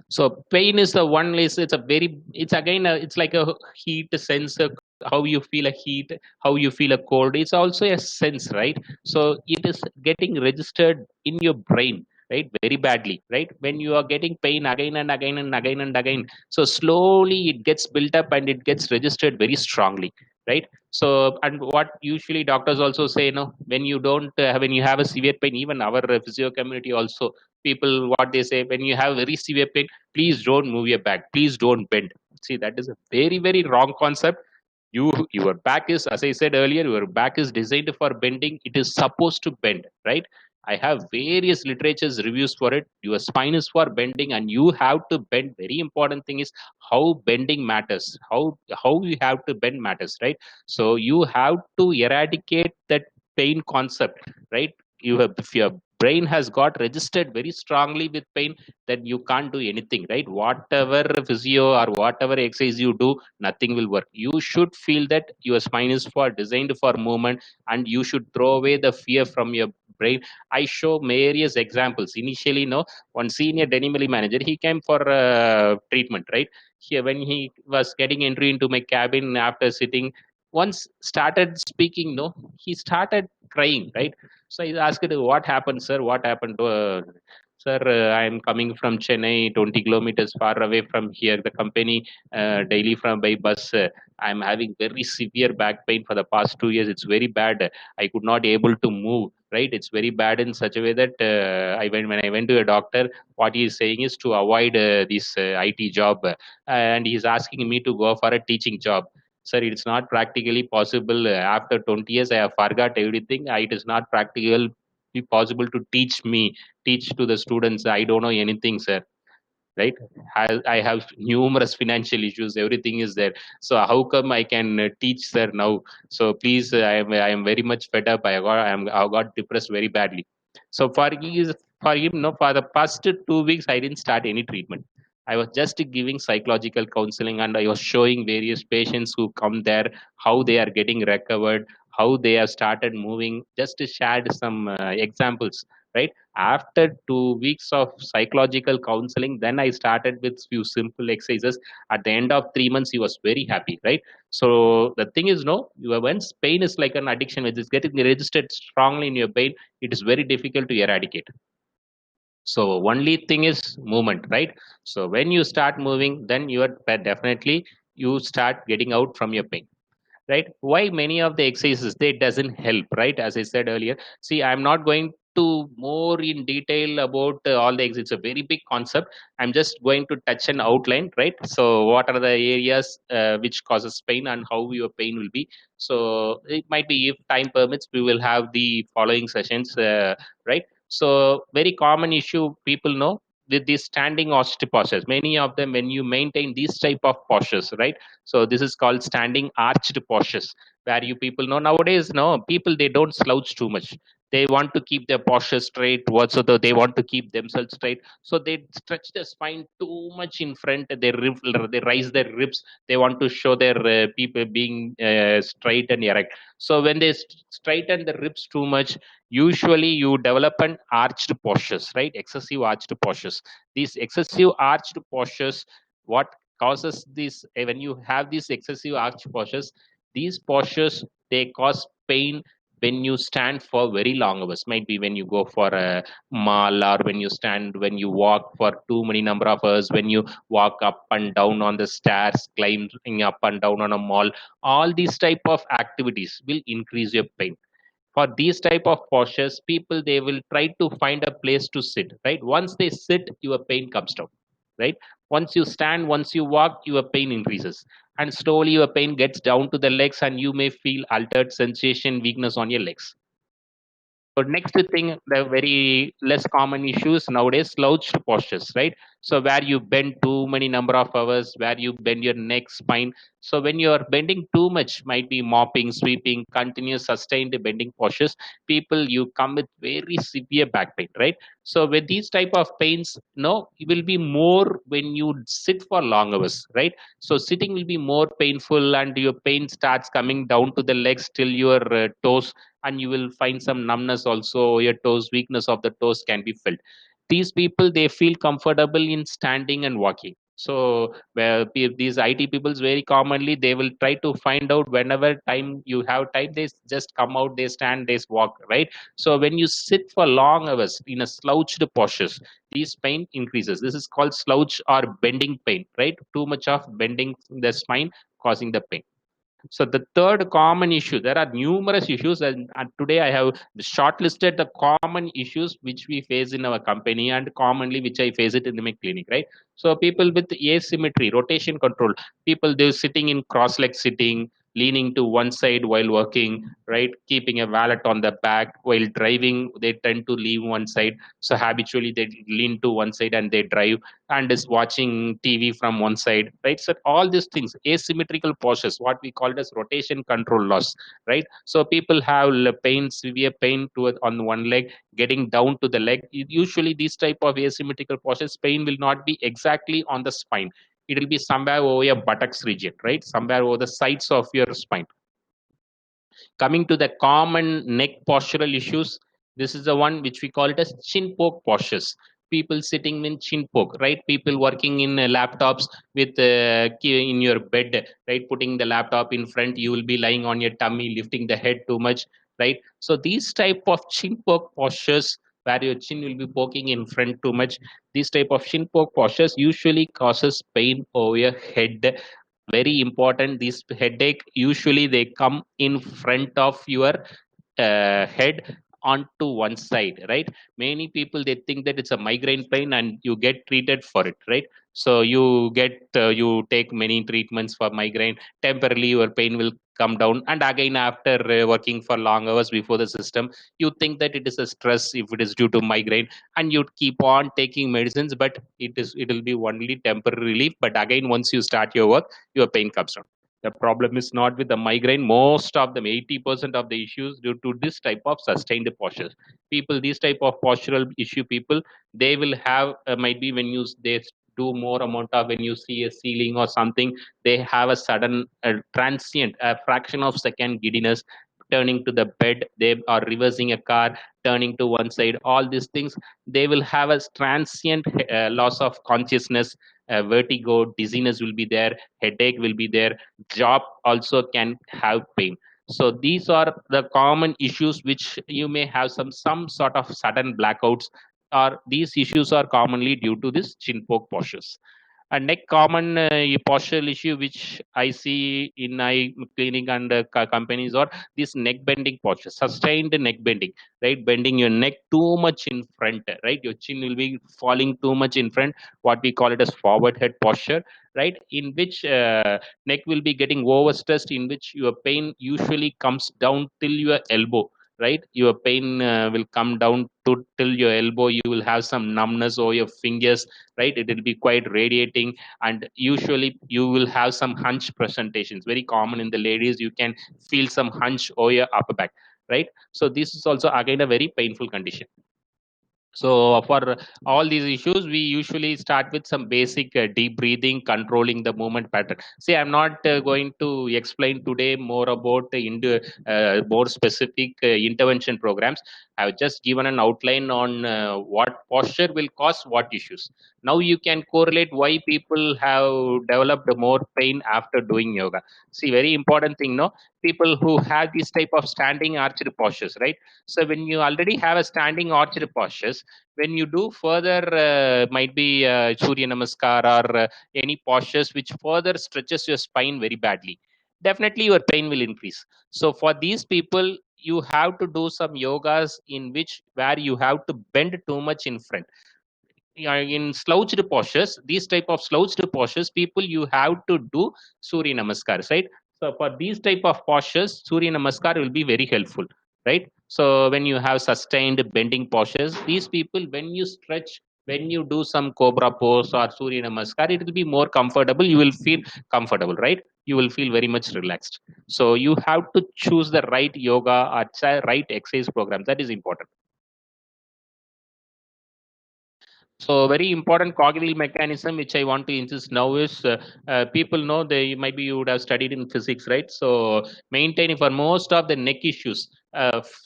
So pain is the one is, it's a very, it's again it's like a heat sensor. How you feel a heat, how you feel a cold, it's also a sense, right? So it is getting registered in your brain, right? Very badly, right? When you are getting pain again and again and again and again, so slowly it gets built up and it gets registered very strongly, right? So, and what usually doctors also say, when you don't when you have a severe pain, even our physio community also, people, what they say, when you have very severe pain, please don't move your back, please don't bend, See, that is a very, very wrong concept. Your back is, as I said earlier, your back is designed for bending. It is supposed to bend, right? I have various literatures reviews for it. Your spine is for bending, and you have to bend. Very important thing is how bending matters. How you have to bend matters, right? So you have to eradicate that pain concept, right? If your brain has got registered very strongly with pain, then you can't do anything, right? Whatever physio or whatever exercise you do, nothing will work. You should feel that your spine is for designed for movement, and you should throw away the fear from your brain. I show various examples. Initially, one senior delivery manager, he came for treatment, right? Here, when he was getting entry into my cabin after sitting, once started speaking, he started crying, right? So I asked, what happened, sir? What happened to sir, I'm coming from Chennai, 20 kilometers far away from here. The company daily from by bus. I'm having very severe back pain for the past 2 years. It's very bad. I could not able to move. Right, it's very bad in such a way that when I went to a doctor, what he is saying is to avoid this IT job, and he's asking me to go for a teaching job. Sir, it's not practically possible. After 20 years, I have forgot everything. It is not practical be possible to teach to the students. I don't know anything, sir. Right? I have numerous financial issues. Everything is there. So how come I can teach, sir, now? So please, I am very much fed up. I got depressed very badly. So for him, no, for the past 2 weeks, I didn't start any treatment. I was just giving psychological counseling, and I was showing various patients who come there how they are getting recovered, how they have started moving. Just shared some examples, right? After 2 weeks of psychological counseling, then I started with few simple exercises. At the end of 3 months, he was very happy, right? So the thing is, no, once pain is like an addiction, which is getting registered strongly in your brain, it is very difficult to eradicate. So only thing is movement, right? So when you start moving, then you are definitely you start getting out from your pain, right? Why many of the exercises they doesn't help, right? As I said earlier, see, I'm not going to more in detail about all the exercises. It's a very big concept. I'm just going to touch an outline, right? So what are the areas which causes pain and how your pain will be. So it might be, if time permits, we will have the following sessions, right? So very common issue people know with these standing postures. Many of them, when you maintain these type of postures, right? So this is called standing arched postures, where you people know nowadays, no, people they don't slouch too much. They want to keep their posture straight. Also, though they want to keep themselves straight, so they stretch their spine too much in front. They raise their ribs. They want to show their people being straight and erect. So when they straighten the ribs too much, usually you develop an arched postures, right? Excessive arched postures. These excessive arched postures, what causes this, when you have these excessive arch postures, these postures they cause pain when you stand for very long hours. Might be when you go for a mall, or when you walk for too many number of hours, when you walk up and down on the stairs, climbing up and down on a mall. All these type of activities will increase your pain. For these type of postures, people they will try to find a place to sit, right? Once they sit, your pain comes down, right? Once you stand, once you walk, your pain increases, and slowly your pain gets down to the legs, and you may feel altered sensation, weakness on your legs. So next thing, the very less common issues nowadays, slouched postures, right? So where you bend too many number of hours, where you bend your neck, spine. So when you are bending too much, might be mopping, sweeping, continuous sustained bending postures, people you come with very severe back pain, right? So with these type of pains, no, it will be more when you sit for long hours, right? So sitting will be more painful, and your pain starts coming down to the legs till your toes, and you will find some numbness also. Your toes, weakness of the toes can be felt. These people they feel comfortable in standing and walking. So where these IT people very commonly they will try to find out whenever time you have time, they just come out, they stand, they walk, right? So when you sit for long hours in a slouched postures, these pain increases. This is called slouch or bending pain, right? Too much of bending the spine causing the pain. So the third common issue, there are numerous issues, and today I have shortlisted the common issues which we face in our company and commonly which I face it in my clinic, right? So people with asymmetry, rotation control, people they're sitting in cross-leg sitting, leaning to one side while working, right? Keeping a wallet on the back while driving, they tend to leave one side. So habitually they lean to one side and they drive and is watching TV from one side, right? So all these things, asymmetrical postures, what we call as rotation control loss, right? So people have pain, severe pain on one leg, getting down to the leg. Usually these type of asymmetrical postures, pain will not be exactly on the spine. It will be somewhere over your buttocks region, right? Somewhere over the sides of your spine. Coming to the common neck postural issues, this is the one which we call it as chin poke postures. People sitting in chin poke, right? People working in laptops with in your bed, right? Putting the laptop in front, you will be lying on your tummy, lifting the head too much, right? So these type of chin poke postures where your chin will be poking in front too much, these type of chin poke postures usually causes pain over your head. Very important, this headache usually they come in front of your head onto one side, right? Many people they think that it's a migraine pain and you get treated for it, right? So you get you take many treatments for migraine. Temporarily your pain will come down, and again after working for long hours before the system, you think that it is a stress if it is due to migraine, and you keep on taking medicines, but it will be only temporary relief. But again, once you start your work, your pain comes down. The problem is not with the migraine. Most of them, 80% of the issues due to this type of sustained postures. People, these type of postural issue people, they will have might be when you they do more amount of when you see a ceiling or something, they have a sudden transient, a fraction of second giddiness, turning to the bed, they are reversing a car, turning to one side. All these things, they will have a transient loss of consciousness, vertigo, dizziness will be there, headache will be there, job also can have pain. So these are the common issues which you may have some sort of sudden blackouts, or these issues are commonly due to this chin poke postures. A neck common postural issue which I see in my clinic and companies, or this neck bending posture, sustained neck bending, right? Bending your neck too much in front, right? Your chin will be falling too much in front, what we call it as forward head posture, right? In which neck will be getting overstressed, in which your pain usually comes down till your elbow, right? Your pain will come down to till your elbow. You will have some numbness over your fingers, right? It will be quite radiating, and usually you will have some hunch presentations, very common in the ladies. You can feel some hunch over your upper back, right? So this is also again a very painful condition. So for all these issues, we usually start with some basic deep breathing, controlling the movement pattern. See, I'm not going to explain today more about the more specific intervention programs. I've just given an outline on what posture will cause what issues. Now you can correlate why people have developed more pain after doing yoga. See, very important thing, no? People who have this type of standing arched postures, right? So when you already have a standing arched postures, when you do further might be Surya Namaskar or any postures which further stretches your spine very badly, definitely your pain will increase. So for these people, you have to do some yogas in which where you have to bend too much in front. In slouched postures, these type of slouched postures, people you have to do Surya Namaskars, right? So for these type of postures, Surya Namaskar will be very helpful, right? So when you have sustained bending postures, these people, when you stretch, when you do some Cobra pose or Surya Namaskar, it will be more comfortable. You will feel comfortable, right? You will feel very much relaxed. So you have to choose the right yoga or right exercise program. That is important. So very important cognitive mechanism which I want to insist now is people know, they maybe you would have studied in physics, right? So maintaining for most of the neck issues,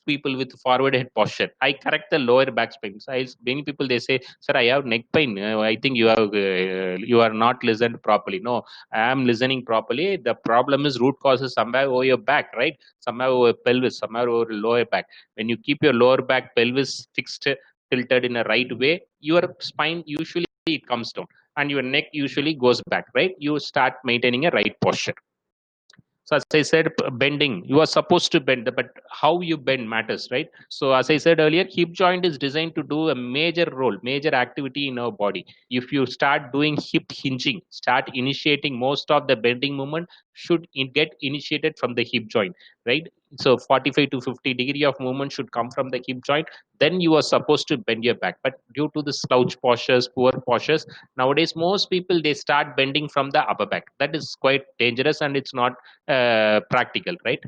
people with forward head posture, I correct the lower back pain. So many people they say, sir, I have neck pain. I think you are not listened properly. No, I am listening properly. The problem is root causes somewhere over your back, right? Somewhere over pelvis, somewhere over lower back. When you keep your lower back pelvis fixed, tilted in a right way, your spine usually it comes down and your neck usually goes back, right? You start maintaining a right posture. So as I said, bending, you are supposed to bend, but how you bend matters, right? So as I said earlier, hip joint is designed to do a major role, major activity in our body. If you start doing hip hinging, start initiating most of the bending movement should get initiated from the hip joint, right? So 45 to 50 degree of movement should come from the hip joint. Then you are supposed to bend your back. But due to the slouch postures, poor postures, nowadays most people they start bending from the upper back. That is quite dangerous and it's not practical, right?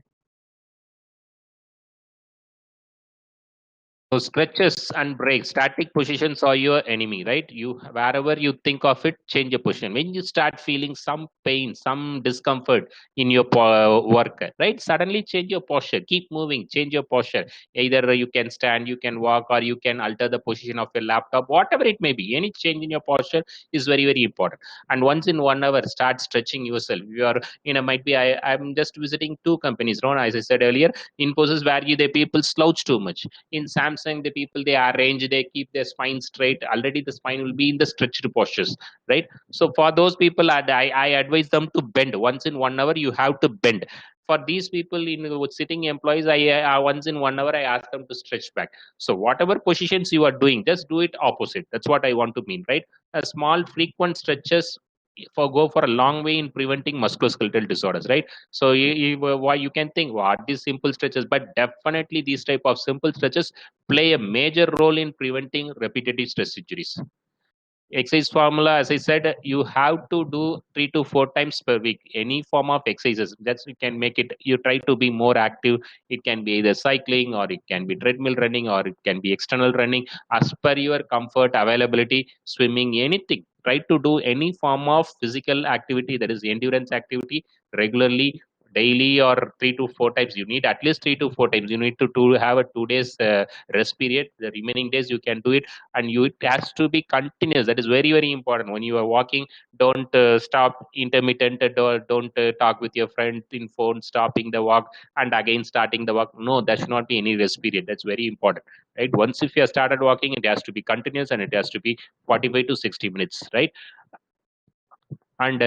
So stretches and breaks, static positions are your enemy, right? You wherever you think of it, change your position. When you start feeling some pain, some discomfort in your work, right? Suddenly change your posture. Keep moving, change your posture. Either you can stand, you can walk, or you can alter the position of your laptop, whatever it may be. Any change in your posture is very, very important. And once in 1 hour, start stretching yourself. You are, might be I'm just visiting two companies, no, as I said earlier, Infosys where the people slouch too much. In Samsung, the people they arrange, they keep their spine straight. Already the spine will be in the stretched postures, right? So for those people, I advise them to bend once in 1 hour. You have to bend. For these people in sitting employees, I once in 1 hour I ask them to stretch back. So whatever positions you are doing, just do it opposite. That's what I want to mean, right? A small frequent stretches for go for a long way in preventing musculoskeletal disorders, right? So why you can think what these simple stretches, but definitely these type of simple stretches play a major role in preventing repetitive stress injuries. Exercise formula, as I said, you have to do 3 to 4 times per week any form of exercises. That's you can make it, you try to be more active. It can be either cycling or it can be treadmill running or it can be external running as per your comfort, availability, swimming, anything. Try to do any form of physical activity, that is endurance activity, regularly, daily, or 3 to 4 times. You need at least 3 to 4 times. You need to have a 2 days rest period. The remaining days you can do it, and you it has to be continuous. That is very, very important. When you are walking, don't stop intermittent, don't talk with your friend in phone, stopping the walk and again starting the walk. No, there should not be any rest period. That's very important, right? Once if you have started walking, it has to be continuous and it has to be 45 to 60 minutes, right? And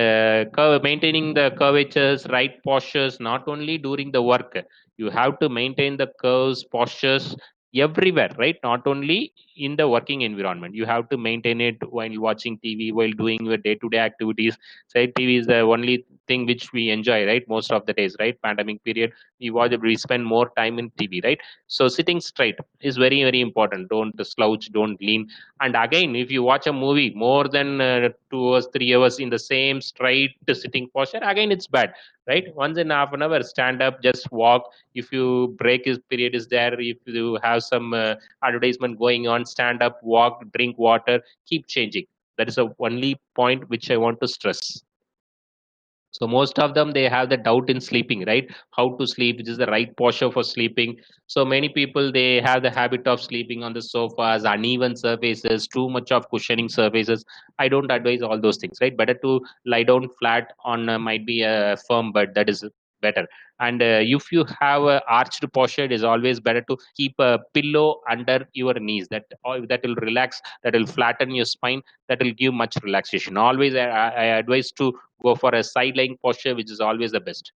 maintaining the curvatures, right postures, not only during the work. You have to maintain the curves, postures everywhere, right? Not only in the working environment. You have to maintain it while watching TV, while doing your day-to-day activities. Say TV is the only thing which we enjoy, right? Most of the days, right? Pandemic period, we spend more time in TV, right? So sitting straight is very, very important. Don't slouch, don't lean. And again, if you watch a movie more than 2 hours, 3 hours in the same straight sitting posture, again it's bad, right? Once in half an hour, stand up, just walk. If you break his period is there, if you have some advertisement going on, stand up, walk, drink water, keep changing. That is the only point which I want to stress. So most of them they have the doubt in sleeping, right? How to sleep, which is the right posture for sleeping. So many people they have the habit of sleeping on the sofas, uneven surfaces, too much of cushioning surfaces. I don't advise all those things, right? Better to lie down flat on might be a firm bed, that is better. And if you have a arched posture, it is always better to keep a pillow under your knees. That will relax, that will flatten your spine, that will give much relaxation. Always I advise to go for a sideline posture, which is always the best.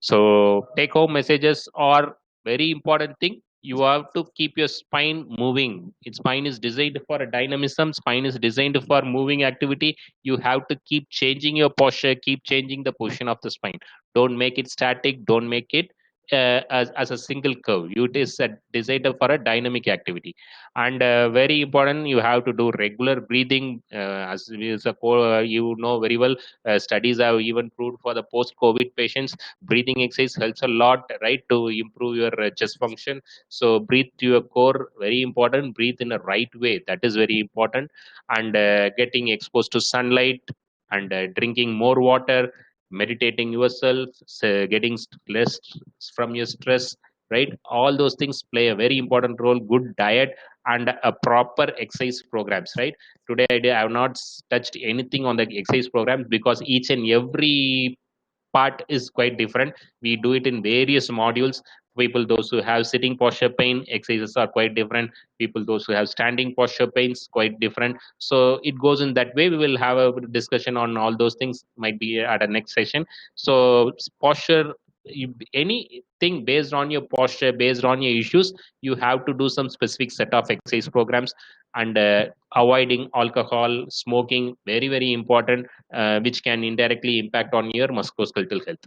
So take home messages are very important thing. You have to keep your spine moving. Its spine is designed for a dynamism. Spine is designed for moving activity. You have to keep changing your posture, keep changing the position of the spine. Don't make it static. Don't make it as a single curve. It is designed for a dynamic activity. And very important, you have to do regular breathing. As is you know very well, studies have even proved for the post-COVID patients breathing exercise helps a lot, right, to improve your chest function. So breathe to your core, very important. Breathe in a right way, that is very important. And getting exposed to sunlight, and drinking more water, meditating yourself, getting less from your stress, right? All those things play a very important role. Good diet and a proper exercise programs, right? Today I have not touched anything on the exercise programs because each and every part is quite different. We do it in various modules. People those who have sitting posture pain, exercises are quite different. People those who have standing posture pains, quite different. So it goes in that way. We will have a discussion on all those things, might be at a next session. So posture, anything based on your posture, based on your issues, you have to do some specific set of exercise programs. And avoiding alcohol, smoking, very very important, which can indirectly impact on your musculoskeletal health.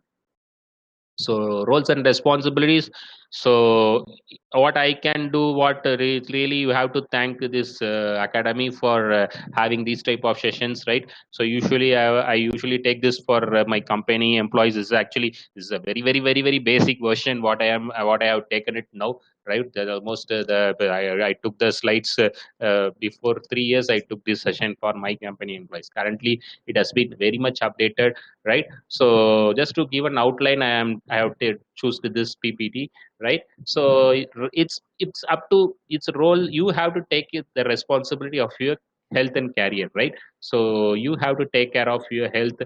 So roles and responsibilities. So what I can do, what really you have to thank this academy for having these type of sessions, right? So usually I usually take this for my company employees. This is a very very very very basic version what I have taken it now, right? The almost I took the slides before 3 years. I took this session for my company employees. Currently it has been very much updated, right? So just to give an outline, I have to choose this PPT, right? So it's up to its role. You have to take the responsibility of your health and career, right? So you have to take care of your health.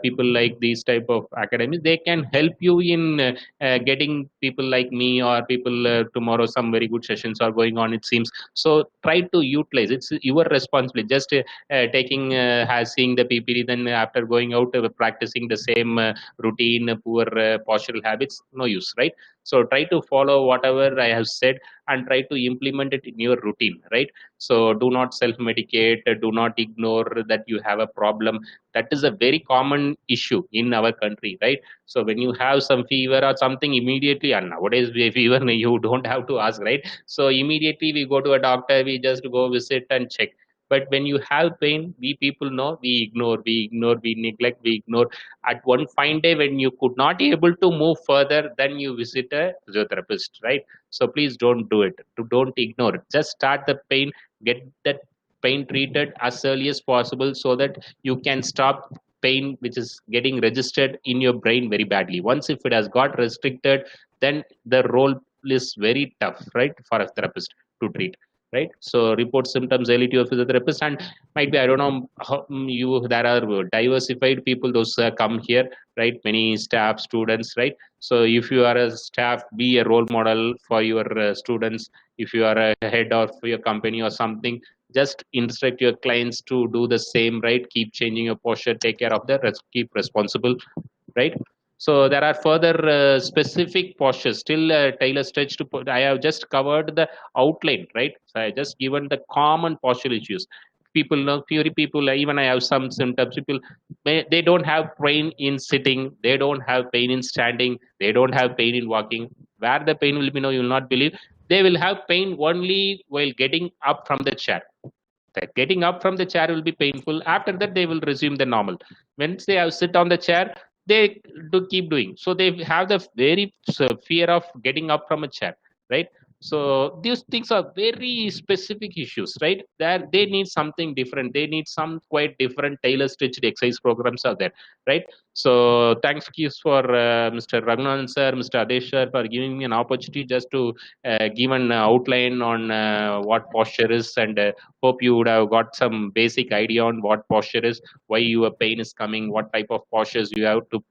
People like these type of academies, they can help you in getting people like me, or people tomorrow some very good sessions are going on, it seems. So try to utilize, it's your responsibility. Just taking has seeing the PPT, then after going out practicing the same routine, poor postural habits, no use, right? So try to follow whatever I have said and try to implement it in your routine, right? So do not self medicate, do not ignore that you have a problem. That is a very common issue in our country, right? So when you have some fever or something, immediately, and nowadays fever you don't have to ask, right? So immediately we go to a doctor, we just go visit and check. But when you have pain, we people know, we neglect, we ignore. At one fine day when you could not able to move further, then you visit a physiotherapist, right? So please don't do it. Don't ignore it. Just start the pain, get that pain treated as early as possible, so that you can stop pain which is getting registered in your brain very badly. Once if it has got restricted, then the role is very tough, right, for a therapist to treat, right? So report symptoms early to a physiotherapist. And might be, I don't know how you, there are diversified people those come here, right? Many staff, students, right? So if you are a staff, be a role model for your students. If you are a head of your company or something, just instruct your clients to do the same, right? Keep changing your posture, take care of the keep responsible, right? So there are further specific postures, still tailor stretch to I have just covered the outline, right? So I just given the common postural issues. People know, theory people, even I have some symptoms. People, they don't have pain in sitting, they don't have pain in standing, they don't have pain in walking. Where the pain will be, no, you will not believe. They will have pain only while getting up from the chair. That getting up from the chair will be painful. After that, they will resume the normal. Once they have sit on the chair, they do keep doing. So they have the very fear of getting up from a chair, right? So these things are very specific issues, right? That they need something different. They need some quite different tailor stitched exercise programs out there, right? So thanks Keith, for Mr. Raghunan sir, Mr. Adesh sir, for giving me an opportunity just to give an outline on what posture is, and hope you would have got some basic idea on what posture is, why your pain is coming, what type of postures you have to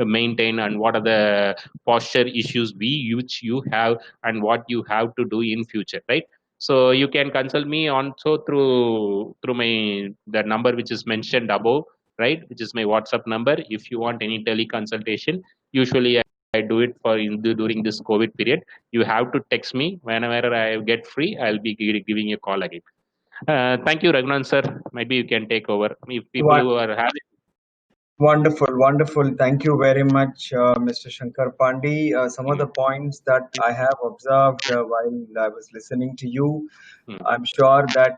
maintain, and what are the posture issues which you have, and what you have to do in future, right? So you can consult me also through my the number which is mentioned above, right, which is my WhatsApp number. If you want any teleconsultation, usually I do it for during this COVID period. You have to text me whenever I get free. I'll be giving you a call again. Thank you, Raghunan sir. Maybe you can take over. If people who are having. Wonderful, wonderful. Thank you very much, Mr. Shankar Pandey. Some of the points that I have observed while I was listening to you, I'm sure that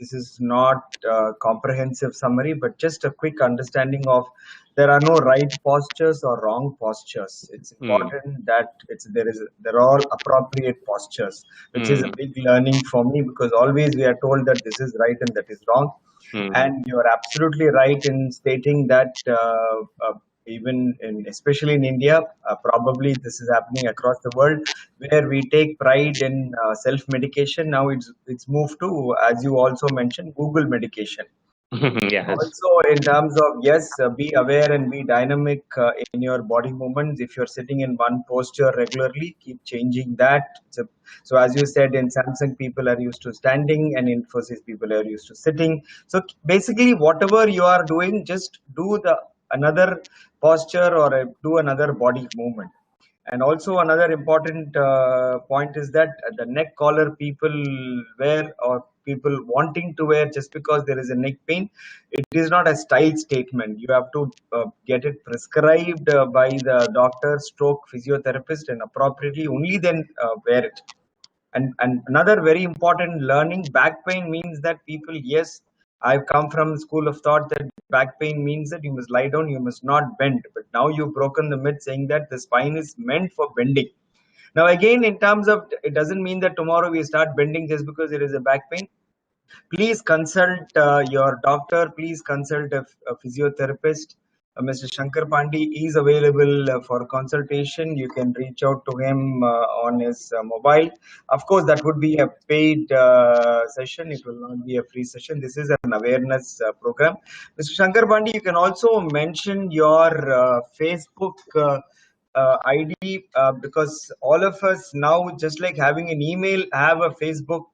this is not a comprehensive summary, but just a quick understanding of there are no right postures or wrong postures. It's important that they're all appropriate postures, which is a big learning for me, because always we are told that this is right and that is wrong. And you're absolutely right in stating that even especially in India, probably this is happening across the world, where we take pride in self-medication. Now it's moved to, as you also mentioned, Google medication. Yes. Also, in terms of yes, be aware and be dynamic in your body movements. If you're sitting in one posture regularly, keep changing that. So as you said, in Samsung people are used to standing, and in Infosys people are used to sitting. So basically whatever you are doing, just do the another posture or do another body movement. And also another important point is that the neck collar people wear, or people wanting to wear just because there is a neck pain, it is not a style statement. You have to get it prescribed by the doctor stroke physiotherapist, and appropriately only then wear it. And another very important learning, back pain means that people, yes, I've come from the school of thought that back pain means that you must lie down, you must not bend. But now you've broken the myth saying that the spine is meant for bending. Now, again, in terms of, it doesn't mean that tomorrow we start bending just because there is a back pain. Please consult your doctor. Please consult a physiotherapist. Mr. Shankar Pandey is available for consultation. You can reach out to him on his mobile. Of course, that would be a paid session. It will not be a free session. This is an awareness program. Mr. Shankar Pandey, you can also mention your Facebook ID, because all of us now, just like having an email, have a Facebook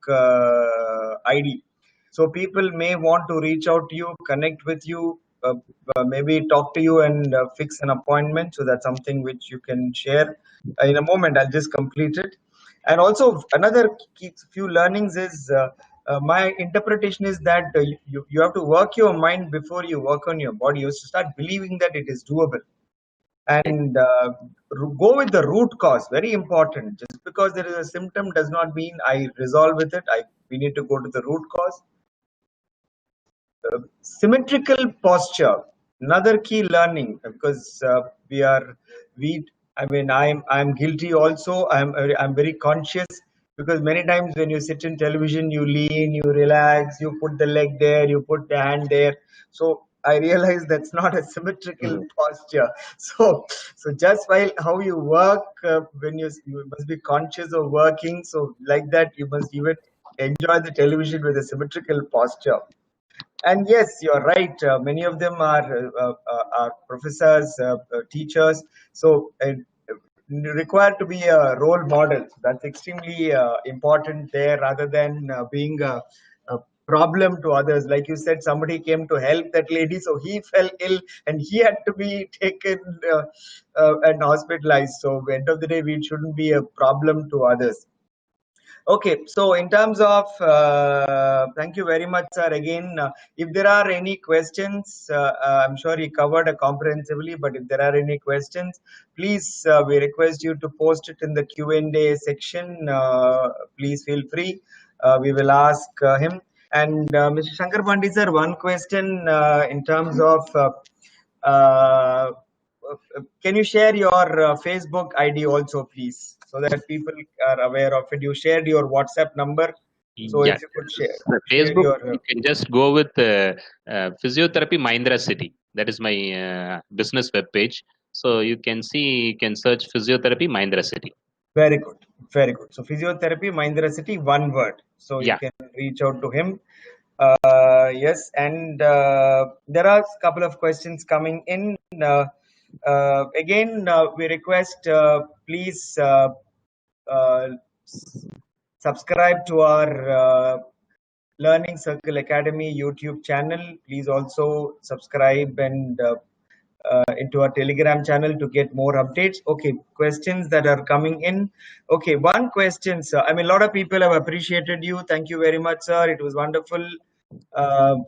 ID. So people may want to reach out to you, connect with you, maybe talk to you and fix an appointment. So that's something which you can share in a moment. I'll just complete it. And also another few learnings is my interpretation is that you have to work your mind before you work on your body. You have to start believing that it is doable, and go with the root cause. Very important. Just because there is a symptom does not mean I resolve with it. We need to go to the root cause. Symmetrical posture, another key learning, because I'm guilty also. I'm very conscious, because many times when you sit in television, you lean, you relax, you put the leg there, you put the hand there. So I realize that's not a symmetrical posture. So just while how you work, when you must be conscious of working. So like that, you must even enjoy the television with a symmetrical posture. And yes, you're right. Many of them are professors, teachers. So required to be a role model. That's extremely important there, rather than being a problem to others. Like you said, somebody came to help that lady, so he fell ill and he had to be taken and hospitalized. So end of the day, we shouldn't be a problem to others. Okay, so in terms of, thank you very much, sir. Again, if there are any questions, I'm sure he covered it comprehensively, but if there are any questions, please, we request you to post it in the Q&A section. Please feel free. We will ask him. And Mr. Shankar Pandit, sir, one question in terms of, can you share your Facebook ID also, please, so that people are aware of it? You shared your WhatsApp number, so Yeah. if you could share, The share Facebook, your. you can just go with Physiotherapy Mahindra City. That is my business web page. So you can see, you can search Physiotherapy Mahindra City. Very good, very good. So physiotherapy, Mahindra City, one word. So you Yeah. can reach out to him. Yes, and there are a couple of questions coming in. Again, we request, please uh, subscribe to our Learning Circle Academy YouTube channel. Please also subscribe and into our Telegram channel to get more updates. Okay, questions that are coming in. Okay, one question, sir. I mean, a lot of people have appreciated you. Thank you very much, sir. It was wonderful.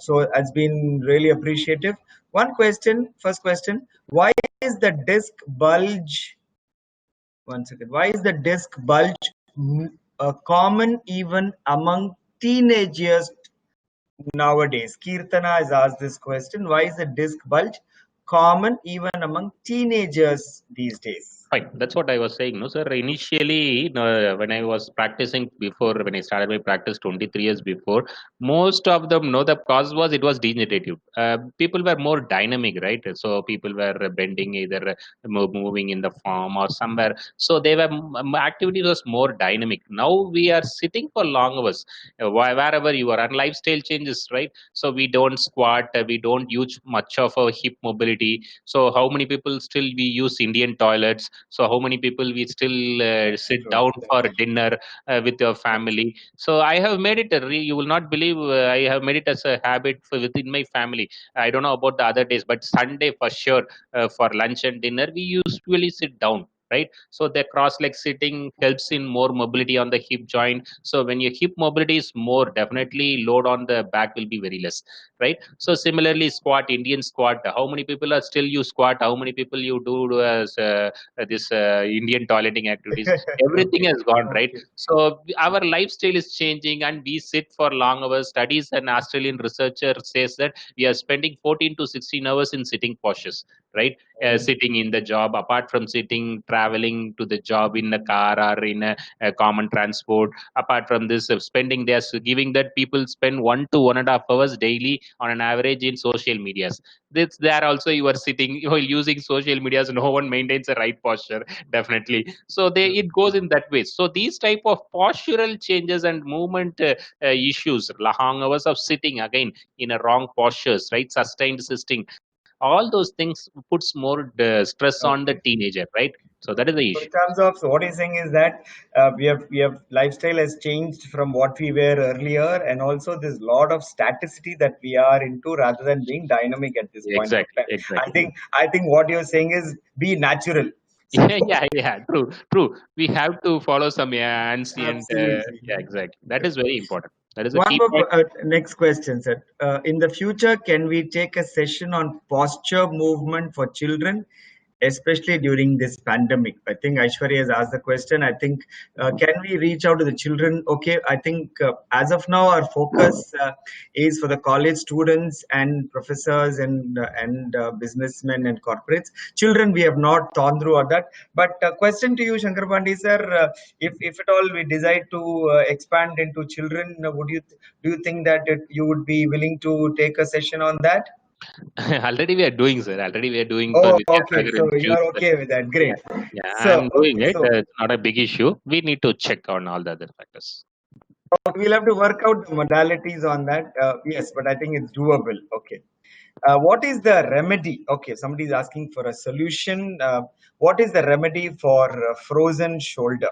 So it's been really appreciative. One question, first question. Why is the disc bulge? One second. Why is the disc bulge common even among teenagers nowadays? Kirtana has asked this question. Why is the disc bulge common even among teenagers these days? Fine. That's what I was saying. No, sir. Initially, when I was practicing before, when I started my practice 23 years before, most of them know the cause was it was degenerative. People were more dynamic, right? So people were bending, either moving in the farm or somewhere. So they were activity was more dynamic. Now we are sitting for long hours, wherever you are, and lifestyle changes, right? So we don't squat, we don't use much of our hip mobility. So how many people still we use Indian toilets? So how many people we still sit True. down for dinner with your family? So I have made it you will not believe, I have made it as a habit within my family. I don't know about the other days, but Sunday for sure, for lunch and dinner we usually sit down, right? So the cross leg sitting helps in more mobility on the hip joint. So when your hip mobility is more, definitely load on the back will be very less, right? So similarly, squat, Indian squat, how many people are still use squat? How many people you do as this Indian toileting activities? Everything Okay. has gone, right? Okay. So our lifestyle is changing, and we sit for long hours. Studies, and Australian researcher says that we are spending 14 to 16 hours in sitting postures, right? Sitting in the job, apart from sitting, traveling to the job in a car or in a common transport. Apart from this, spending, they are giving that people spend 1 to 1.5 hours daily on an average in social medias. This there also you are sitting while using social medias. No one maintains a right posture, definitely. So they it goes in that way. So these type of postural changes and movement issues, long hours of sitting again in a wrong postures, right? Sustained sitting, all those things puts more stress on the Okay. teenager, right? So that is the So in issue. terms of, so what you're saying is that we have lifestyle has changed from what we were earlier, and also there's a lot of staticity that we are into rather than being dynamic at this point of Exactly, time. I exactly. think I think what you're saying is be natural. So Yeah, yeah, yeah. True, true. We have to follow some ancient. absolutely. Yeah, exactly. That is very important. That is a One key more point. next question, sir. In the future, can we take a session on posture movement for children, especially during this pandemic? I think Aishwarya has asked the question. I think can we reach out to the children? Okay, I think as of now, our focus is for the college students and professors and businessmen and corporates. Children, we have not thought through all that. But question to you, Shankar Pandey, sir. If at all we decide to expand into children, do you think that you would be willing to take a session on that? Already we are doing, sir. Already we are doing for Oh, okay. Vidyanagar So you Institute. are okay with that. Yeah, Great. yeah. So I'm doing okay. it. So It's not a big issue. We need to check on all the other factors. we'll have to work out the modalities on that. Yes, but I think it's doable. Okay. What is the remedy? Okay, somebody is asking for a solution. What is the remedy for frozen shoulder?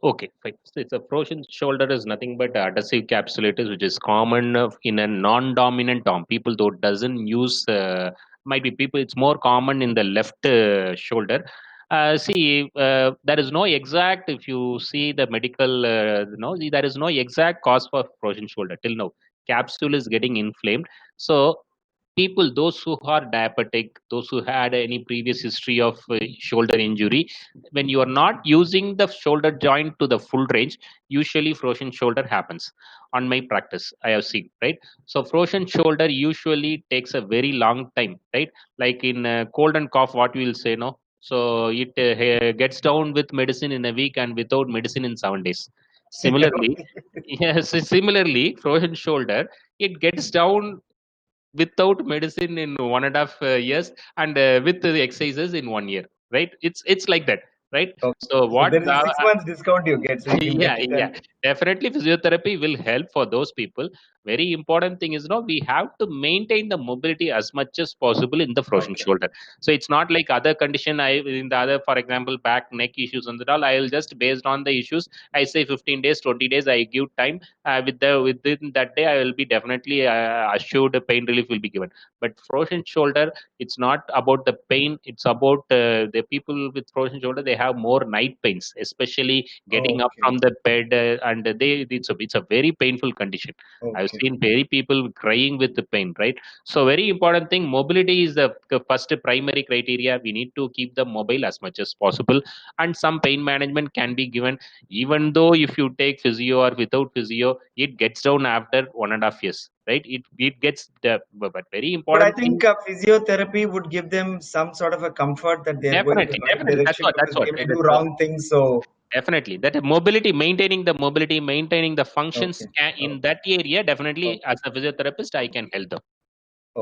Okay, fine. So it's a frozen shoulder is nothing but adhesive capsulitis, which is common in a non-dominant arm. People though doesn't use, might be people. It's more common in the left shoulder. There is no exact. If you see the medical, there is no exact cause for frozen shoulder till now. Capsule is getting inflamed. So people, those who are diabetic, those who had any previous history of shoulder injury, when you are not using the shoulder joint to the full range, usually frozen shoulder happens. On my practice I have seen, right? So frozen shoulder usually takes a very long time, right? Like in cold and cough, what we will say, no? So it gets down with medicine in a week and without medicine in 7 days. Similarly, yes, similarly frozen shoulder, it gets down without medicine in 1.5 years, and with the exercises in 1 year, right? It's like that, right? Okay. So So what there is a the 6 months discount you get, so you can yeah, get it yeah, done. definitely physiotherapy will help for those people. Very important thing is, we have to maintain the mobility as much as possible in the frozen Okay. shoulder. So it's not like other condition, I in the other, for example, back neck issues and all, I will just based on the issues, I say 15 days, 20 days, I give time. Within that day I will be definitely assured pain relief will be given. But frozen shoulder, it's not about the pain, it's about the people with frozen shoulder, they have more night pains, especially getting up Okay. from the bed and it's a very painful condition. I've Okay. seen very people crying with the pain, right? So very important thing, mobility is the first primary criteria. We need to keep them mobile as much as possible, and some pain management can be given. Even though if you take physio or without physio, it gets down after 1.5 years, right? It gets the, but very But I important thing. think physiotherapy would give them some sort of a comfort that they're going in the right Definitely. That's direction what. That's because what. they may do wrong things. So, Definitely, that mobility, maintaining the functions okay. in that area. Definitely, Okay. as a physiotherapist, I can help them.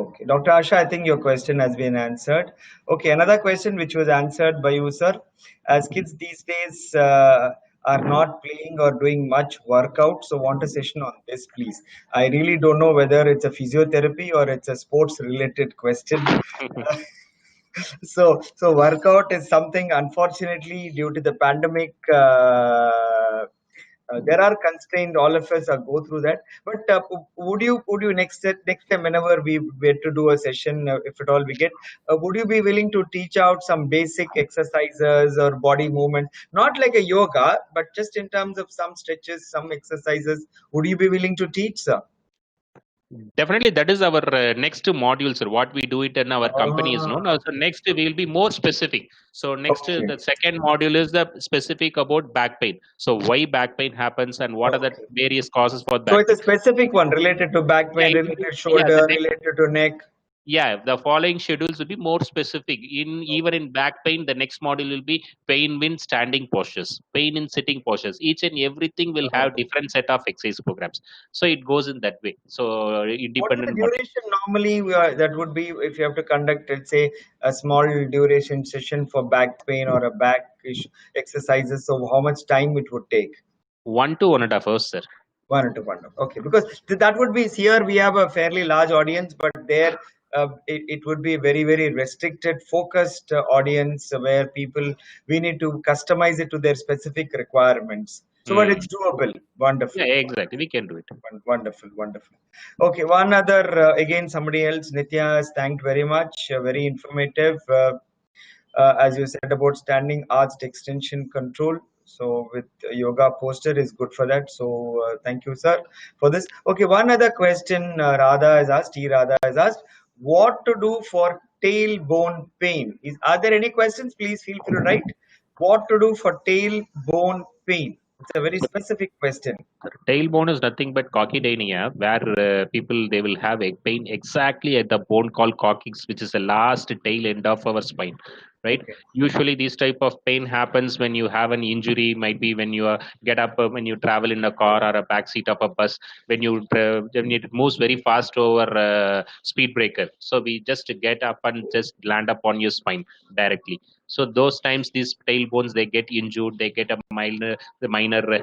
Okay. Dr. Asha, I think your question has been answered. Okay. Another question which was answered by you, sir. As kids these days are not playing or doing much workout, so want a session on this, please. I really don't know whether it's a physiotherapy or it's a sports related question. So workout is something, unfortunately, due to the pandemic, there are constraints. All of us are go through that. But would you next time whenever we were to do a session, if at all we get, would you be willing to teach out some basic exercises or body movement, not like a yoga, but just in terms of some stretches, some exercises? Would you be willing to teach, sir? Definitely, that is our next module, sir. What we do it in our company is known. Ah, Also, next we will be more specific. So next, okay. the second module is the specific about back pain. So why back pain happens and what are the Okay. various causes for So back it's a pain. specific one related to back Yeah, pain, related yeah. shoulder, related to neck. Yeah, the following schedules will be more specific. Even in back pain, the next module will be pain in standing postures, pain in sitting postures. Each and everything will have Okay. different set of exercise programs. So it goes in that way. So What is the independent module. duration normally that would be if you have to conduct, let's say, a small duration session for back pain or a back exercises? So how much time it would take? 1 to 1.5 hours, sir. 1 to 1. Okay, because that would be here we have a fairly large audience, but there it would be very very restricted, focused audience where people we need to customize it to their specific requirements. So, but Hmm. it's doable. Yeah, Wonderful. exactly. We can do it. Wonderful, wonderful. Okay, one other again, somebody else. Nitya has thanked very much. Very informative. As you said about standing arched extension control. So with yoga poster is good for that. So thank you, sir, for this. Okay, one other question. Radha has asked. Radha has asked, what to do for tailbone pain? Are there any questions? Please feel free to write. What to do for tailbone pain? It's a very specific question. Tailbone is nothing but coccydynia, where people they will have a pain exactly at the bone called coccyx, which is the last tail end of our spine. Right. Okay. Usually, this type of pain happens when you have an injury. Might be when you get up, when you travel in a car or a back seat of a bus, when it moves very fast over speed breaker. So we just get up and just land up on your spine directly. So those times, these tailbones they get injured. They get a minor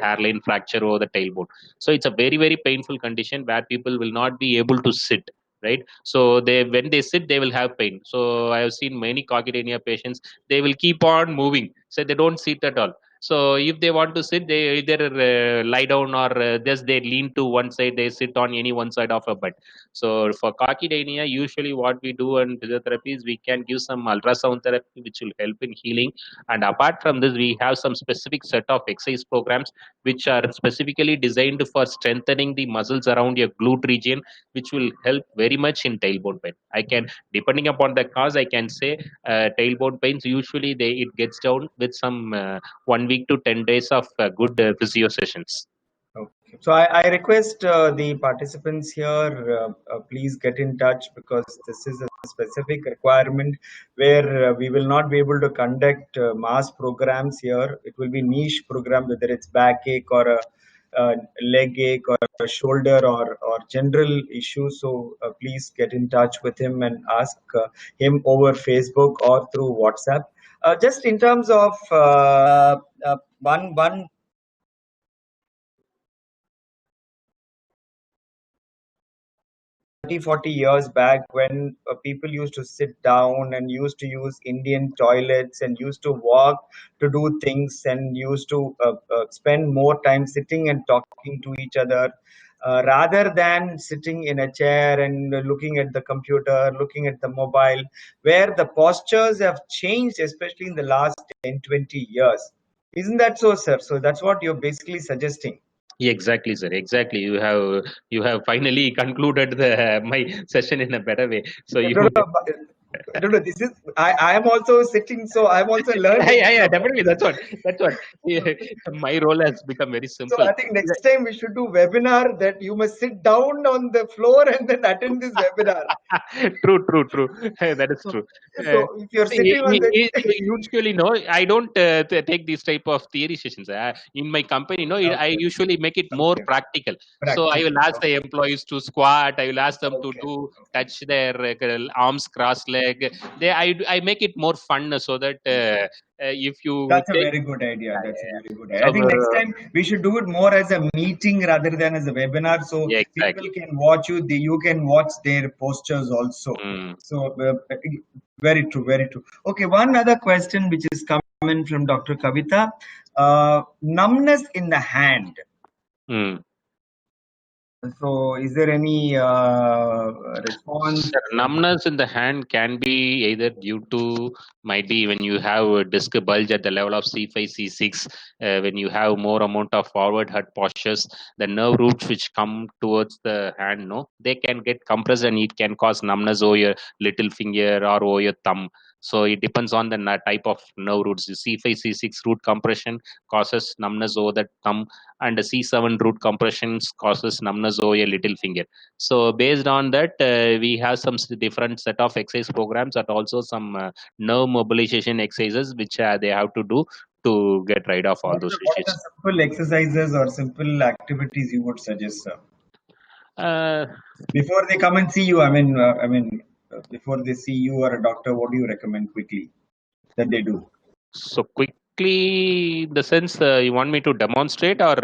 hairline fracture over the tailbone. So it's a very very painful condition where people will not be able to sit, right? So they when they sit they will have pain. So I have seen many coccydynia patients, they will keep on moving, so they don't sit at all. So if they want to sit, they either lie down or just they lean to one side, they sit on any one side of a bed. So for coccydynia, usually what we do in physiotherapy is we can give some ultrasound therapy which will help in healing. And apart from this, we have some specific set of exercise programs which are specifically designed for strengthening the muscles around your glute region, which will help very much in tailbone pain. I can, depending upon the cause, I can say tailbone pains usually it gets down with some 1 week to 10 days of good physio sessions. Okay. So I request the participants here, please get in touch because this is a specific requirement where we will not be able to conduct mass programs here. It will be niche program, whether it's backache or a leg ache or a shoulder or general issues. So please get in touch with him and ask him over Facebook or through WhatsApp. Just in terms of one 30-40 years back when people used to sit down and used to use Indian toilets and used to walk to do things and used to spend more time sitting and talking to each other rather than sitting in a chair and looking at the computer, looking at the mobile, where the postures have changed, especially in the last 10-20 years. Isn't that so, sir? So that's what you're basically suggesting. Exactly, sir. Exactly. You have finally concluded the my session in a better way. So No, you no, no, no, this is I am also sitting, so I'm also yeah, learning. yeah, yeah, So, definitely. That's what. Yeah, my role has become very so simple. I think next time we should do webinar that you must sit down on the floor and then attend this webinar. True, true, true. That is So, true. so if you're See, sitting on the usually, no, I don't take these type of theory sessions. In my company, no, I okay, usually make it more okay, practical. So I will practical. ask the employees to squat. I will ask them to Okay, do okay. touch their arms cross leg. I make it more fun so that if you That's a take very good idea. yeah, That's a yeah, very good idea. I yeah. think next time we should do it more as a meeting rather than as a webinar, so Yeah, people exactly. can watch you. You can watch their postures also. Mm, So very true, very true. Okay, one other question which is coming from Dr. Kavita. Numbness in the hand. mm. So is there any response? Sir, numbness in the hand can be either due to might be when you have a disc bulge at the level of C5, C6, when you have more amount of forward head postures, the nerve roots which come towards the hand, no, they can get compressed and it can cause numbness over your little finger or over your thumb. So it depends on the type of nerve roots. The C5, C6 root compression causes numbness over the thumb, and the C7 root compressions causes numbness over your little finger. So based on that, we have some different set of exercise programs and also some nerve mobilization exercises which they have to do to get rid of all those What are the issues. simple exercises or simple activities you would suggest, sir? Uh, Before they come and see you, before they see you or a doctor, what do you recommend quickly that they do? so quickly, in the sense you want me to demonstrate or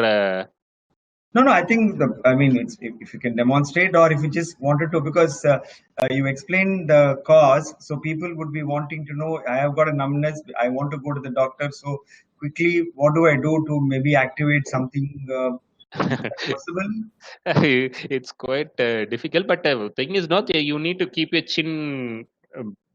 No, no, I think it's if you can demonstrate or if you just wanted to, because you explained the cause, so people would be wanting to know. I have got a numbness. I want to go to the doctor. So quickly, what do I do to maybe activate something? Is that possible? it's quite difficult. But thing is not you need to keep your chin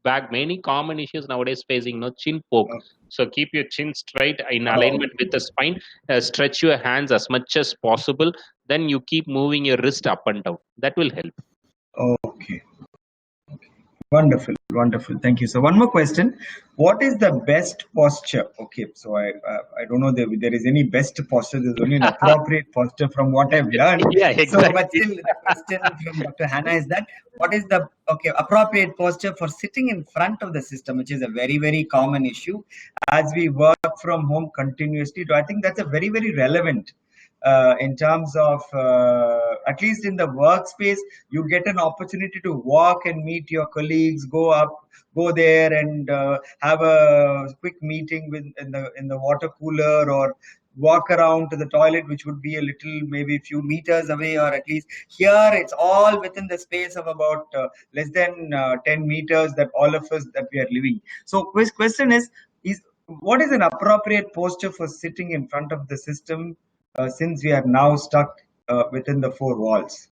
back. Many common issues nowadays facing no chin poke. Oh, So keep your chin straight in oh, alignment with the spine. Stretch your hands as much as possible. Then you keep moving your wrist up and down. That will help. okay. Wonderful, wonderful. Thank you. So one more question: what is the best posture? Okay, so I don't know there is any best posture. There's only an appropriate posture from what I've learned. Yeah, So, but exactly. still, the question from Dr. Hannah is that what is the appropriate posture for sitting in front of the system, which is a very common issue as we work from home continuously. So I think that's a very relevant in terms of at least in the workspace, you get an opportunity to walk and meet your colleagues, go there and have a quick meeting with in the water cooler, or walk around to the toilet, which would be a little maybe a few meters away, or at least here it's all within the space of about less than 10 meters that all of us that we are living. So question is what is an appropriate posture for sitting in front of the system since we are now stuck within the four walls?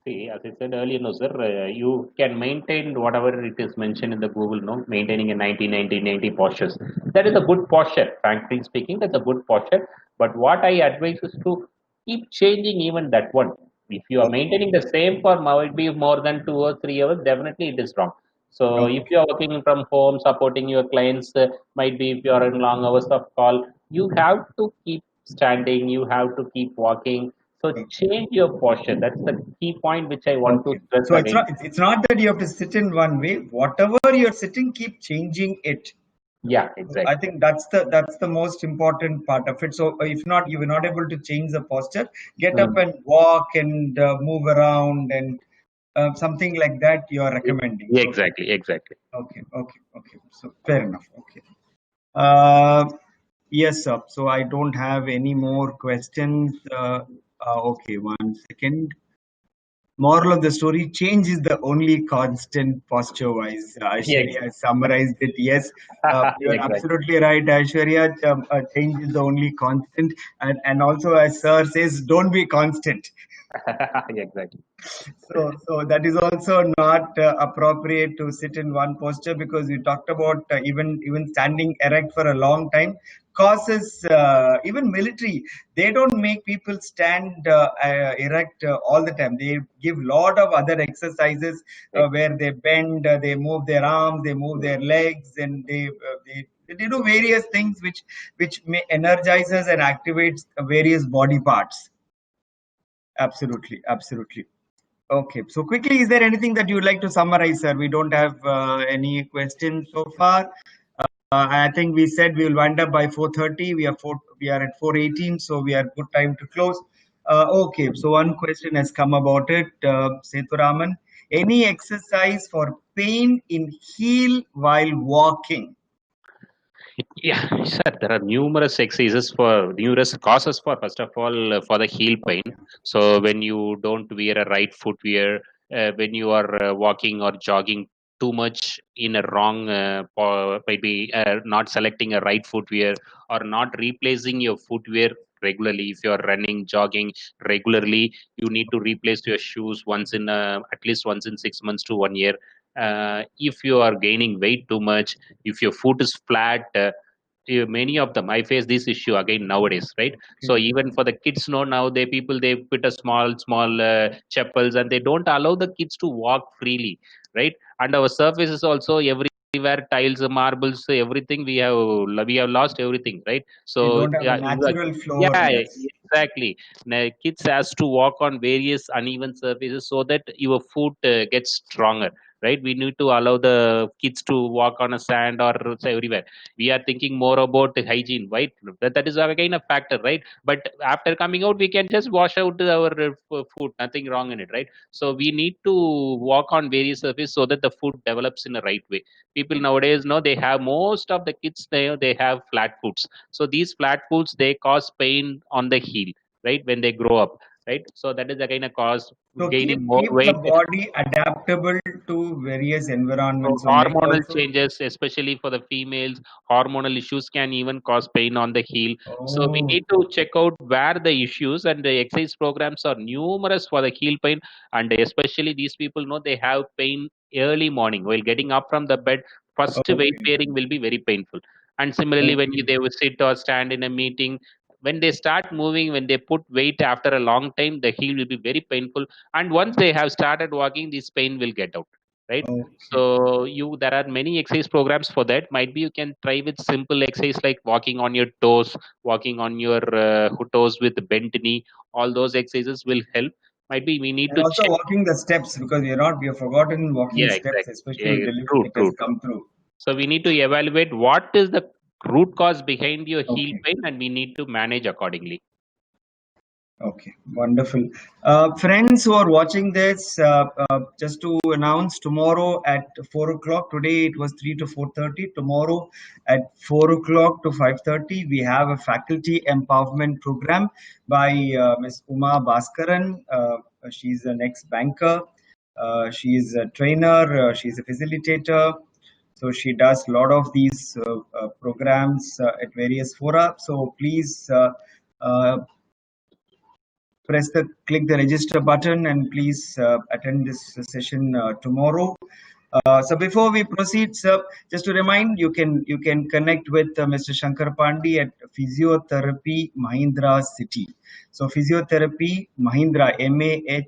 See, as I said earlier, no, sir, you can maintain whatever it is mentioned in the Google, no, maintaining a 90 postures. That is a good posture. Frankly speaking, that's a good posture. But what I advise is to keep changing even that one. If you are Okay, maintaining the same for might be more than 2 or 3 hours, definitely it is wrong. So if okay, you are working from home, supporting your clients, might be if you are in long hours of call, you have to keep standing, you have to keep walking, so okay, change your posture. That's the key point which I want to okay. stress So again. it's not that you have to sit in one way. Whatever you're sitting, keep changing it. Yeah, So I exactly. think that's the most important part of it. So if not, you were not able to change the posture, get up Mm. and walk and move around and something like that. You are recommending. Yeah, Okay, exactly, exactly. okay. So fair enough. Okay. Uh, yes, sir. So I don't have any more questions. Okay, one second. Moral of the story: change is the only constant posture wise. Yeah, Aishwarya summarized it. Yes, you are exactly. absolutely right, Aishwarya. Change is the only constant. And also, as Sir says, don't be constant. Exactly. So that is also not appropriate to sit in one posture, because we talked about even standing erect for a long time causes even military. They don't make people stand erect all the time. They give lot of other exercises where they bend, they move their arms, they move their legs, and they do various things which may energizes and activates various body parts. Absolutely, absolutely. Okay, so quickly, is there anything that you would like to summarize, sir? We don't have any questions so far. I think we said we will wind up by 4:30. We are at 4:18, so we are good time to close. Okay, so one question has come about it, Seturaman. Any exercise for pain in heel while walking? Yeah, sir. There are numerous exercises for numerous causes for, first of all, for the heel pain. So when you don't wear a right footwear, when you are walking or jogging too much in a wrong, maybe not selecting a right footwear or not replacing your footwear regularly. If you are running, jogging regularly, you need to replace your shoes once in at least once in 6 months to 1 year. If you are gaining weight too much, if your foot is flat, many of them I face this issue again nowadays, right? So even for the kids, now they people they put a small chapels, and they don't allow the kids to walk freely, right? And our surfaces also everywhere, tiles, marbles, everything, we have lost everything, right? We So don't have a yeah, natural floor, yeah, yes. exactly. Now, kids has to walk on various uneven surfaces so that your foot gets stronger, right? We need to allow the kids to walk on a sand or say everywhere. We are thinking more about the hygiene, right? That is again a factor, right? But after coming out, we can just wash out our food, nothing wrong in it, right? So we need to walk on various surfaces so that the food develops in the right way. People nowadays know, they have most of the kids, they have flat foots. So these flat foots, they cause pain on the heel, right, when they grow up, right? So that is again a cause So gaining more keep the weight. body adaptable to various So environments. So make hormonal also. changes, especially for the females, hormonal issues can even cause pain on the heel. So we Oh, need to check out where the issues, and the exercise programs are numerous for the heel pain. And especially these people know they have pain early morning while getting up from the bed. First weight okay, bearing will be very painful. And similarly, when okay. they will sit or stand in a meeting, when they start moving, when they put weight after a long time, the heel will be very painful. And once they have started walking, this pain will get out, right? Okay. So there are many exercise programs for that. Might be you can try with simple exercise like walking on your toes, walking on your toes with bent knee. All those exercises will help. Might be we need And to also check. walking the steps, because we have forgotten walking Yeah, steps, exactly. especially Yeah, with delivery. true, It has true, true. come through. So we need to evaluate what is the root cause behind your heel Okay. pain, and we need to manage accordingly. Okay, wonderful. Friends who are watching this, just to announce, tomorrow at 4 o'clock, today it was 3 to 4:30. Tomorrow at 4 o'clock to 5:30, we have a faculty empowerment program by Ms. Uma Bhaskaran. She's an ex-banker. She is a trainer. She's a facilitator. So she does a lot of these programs at various fora. So please uh, click the register button, and please attend this session tomorrow. So before we proceed, sir, just to remind, you can connect with Mr. Shankar Pandi at Physiotherapy Mahindra City. So Physiotherapy Mahindra, Mahindra,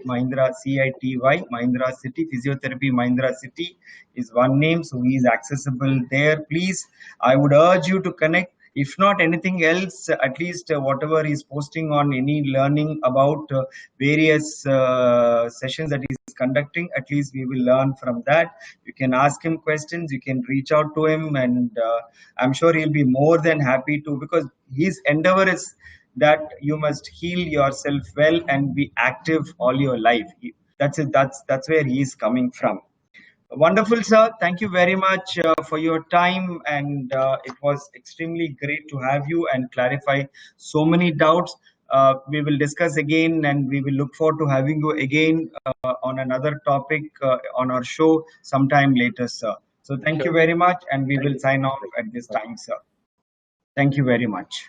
Mahindra City, Mahindra City. Physiotherapy Mahindra City is one name, so he is accessible there. Please, I would urge you to connect. If not anything else, at least whatever he's posting on any learning about various sessions that he's conducting, at least we will learn from that. You can ask him questions, you can reach out to him, and I'm sure he'll be more than happy to, because his endeavor is that you must heal yourself well and be active all your life. That's it. That's where he is coming from. Wonderful, sir. Thank you very much for your time, and it was extremely great to have you and clarify so many doubts. We will discuss again, and we will look forward to having you again on another topic on our show sometime later, sir. So thank Sure. you very much, and we Thank will you. sign off at this time, sir. Thank you very much.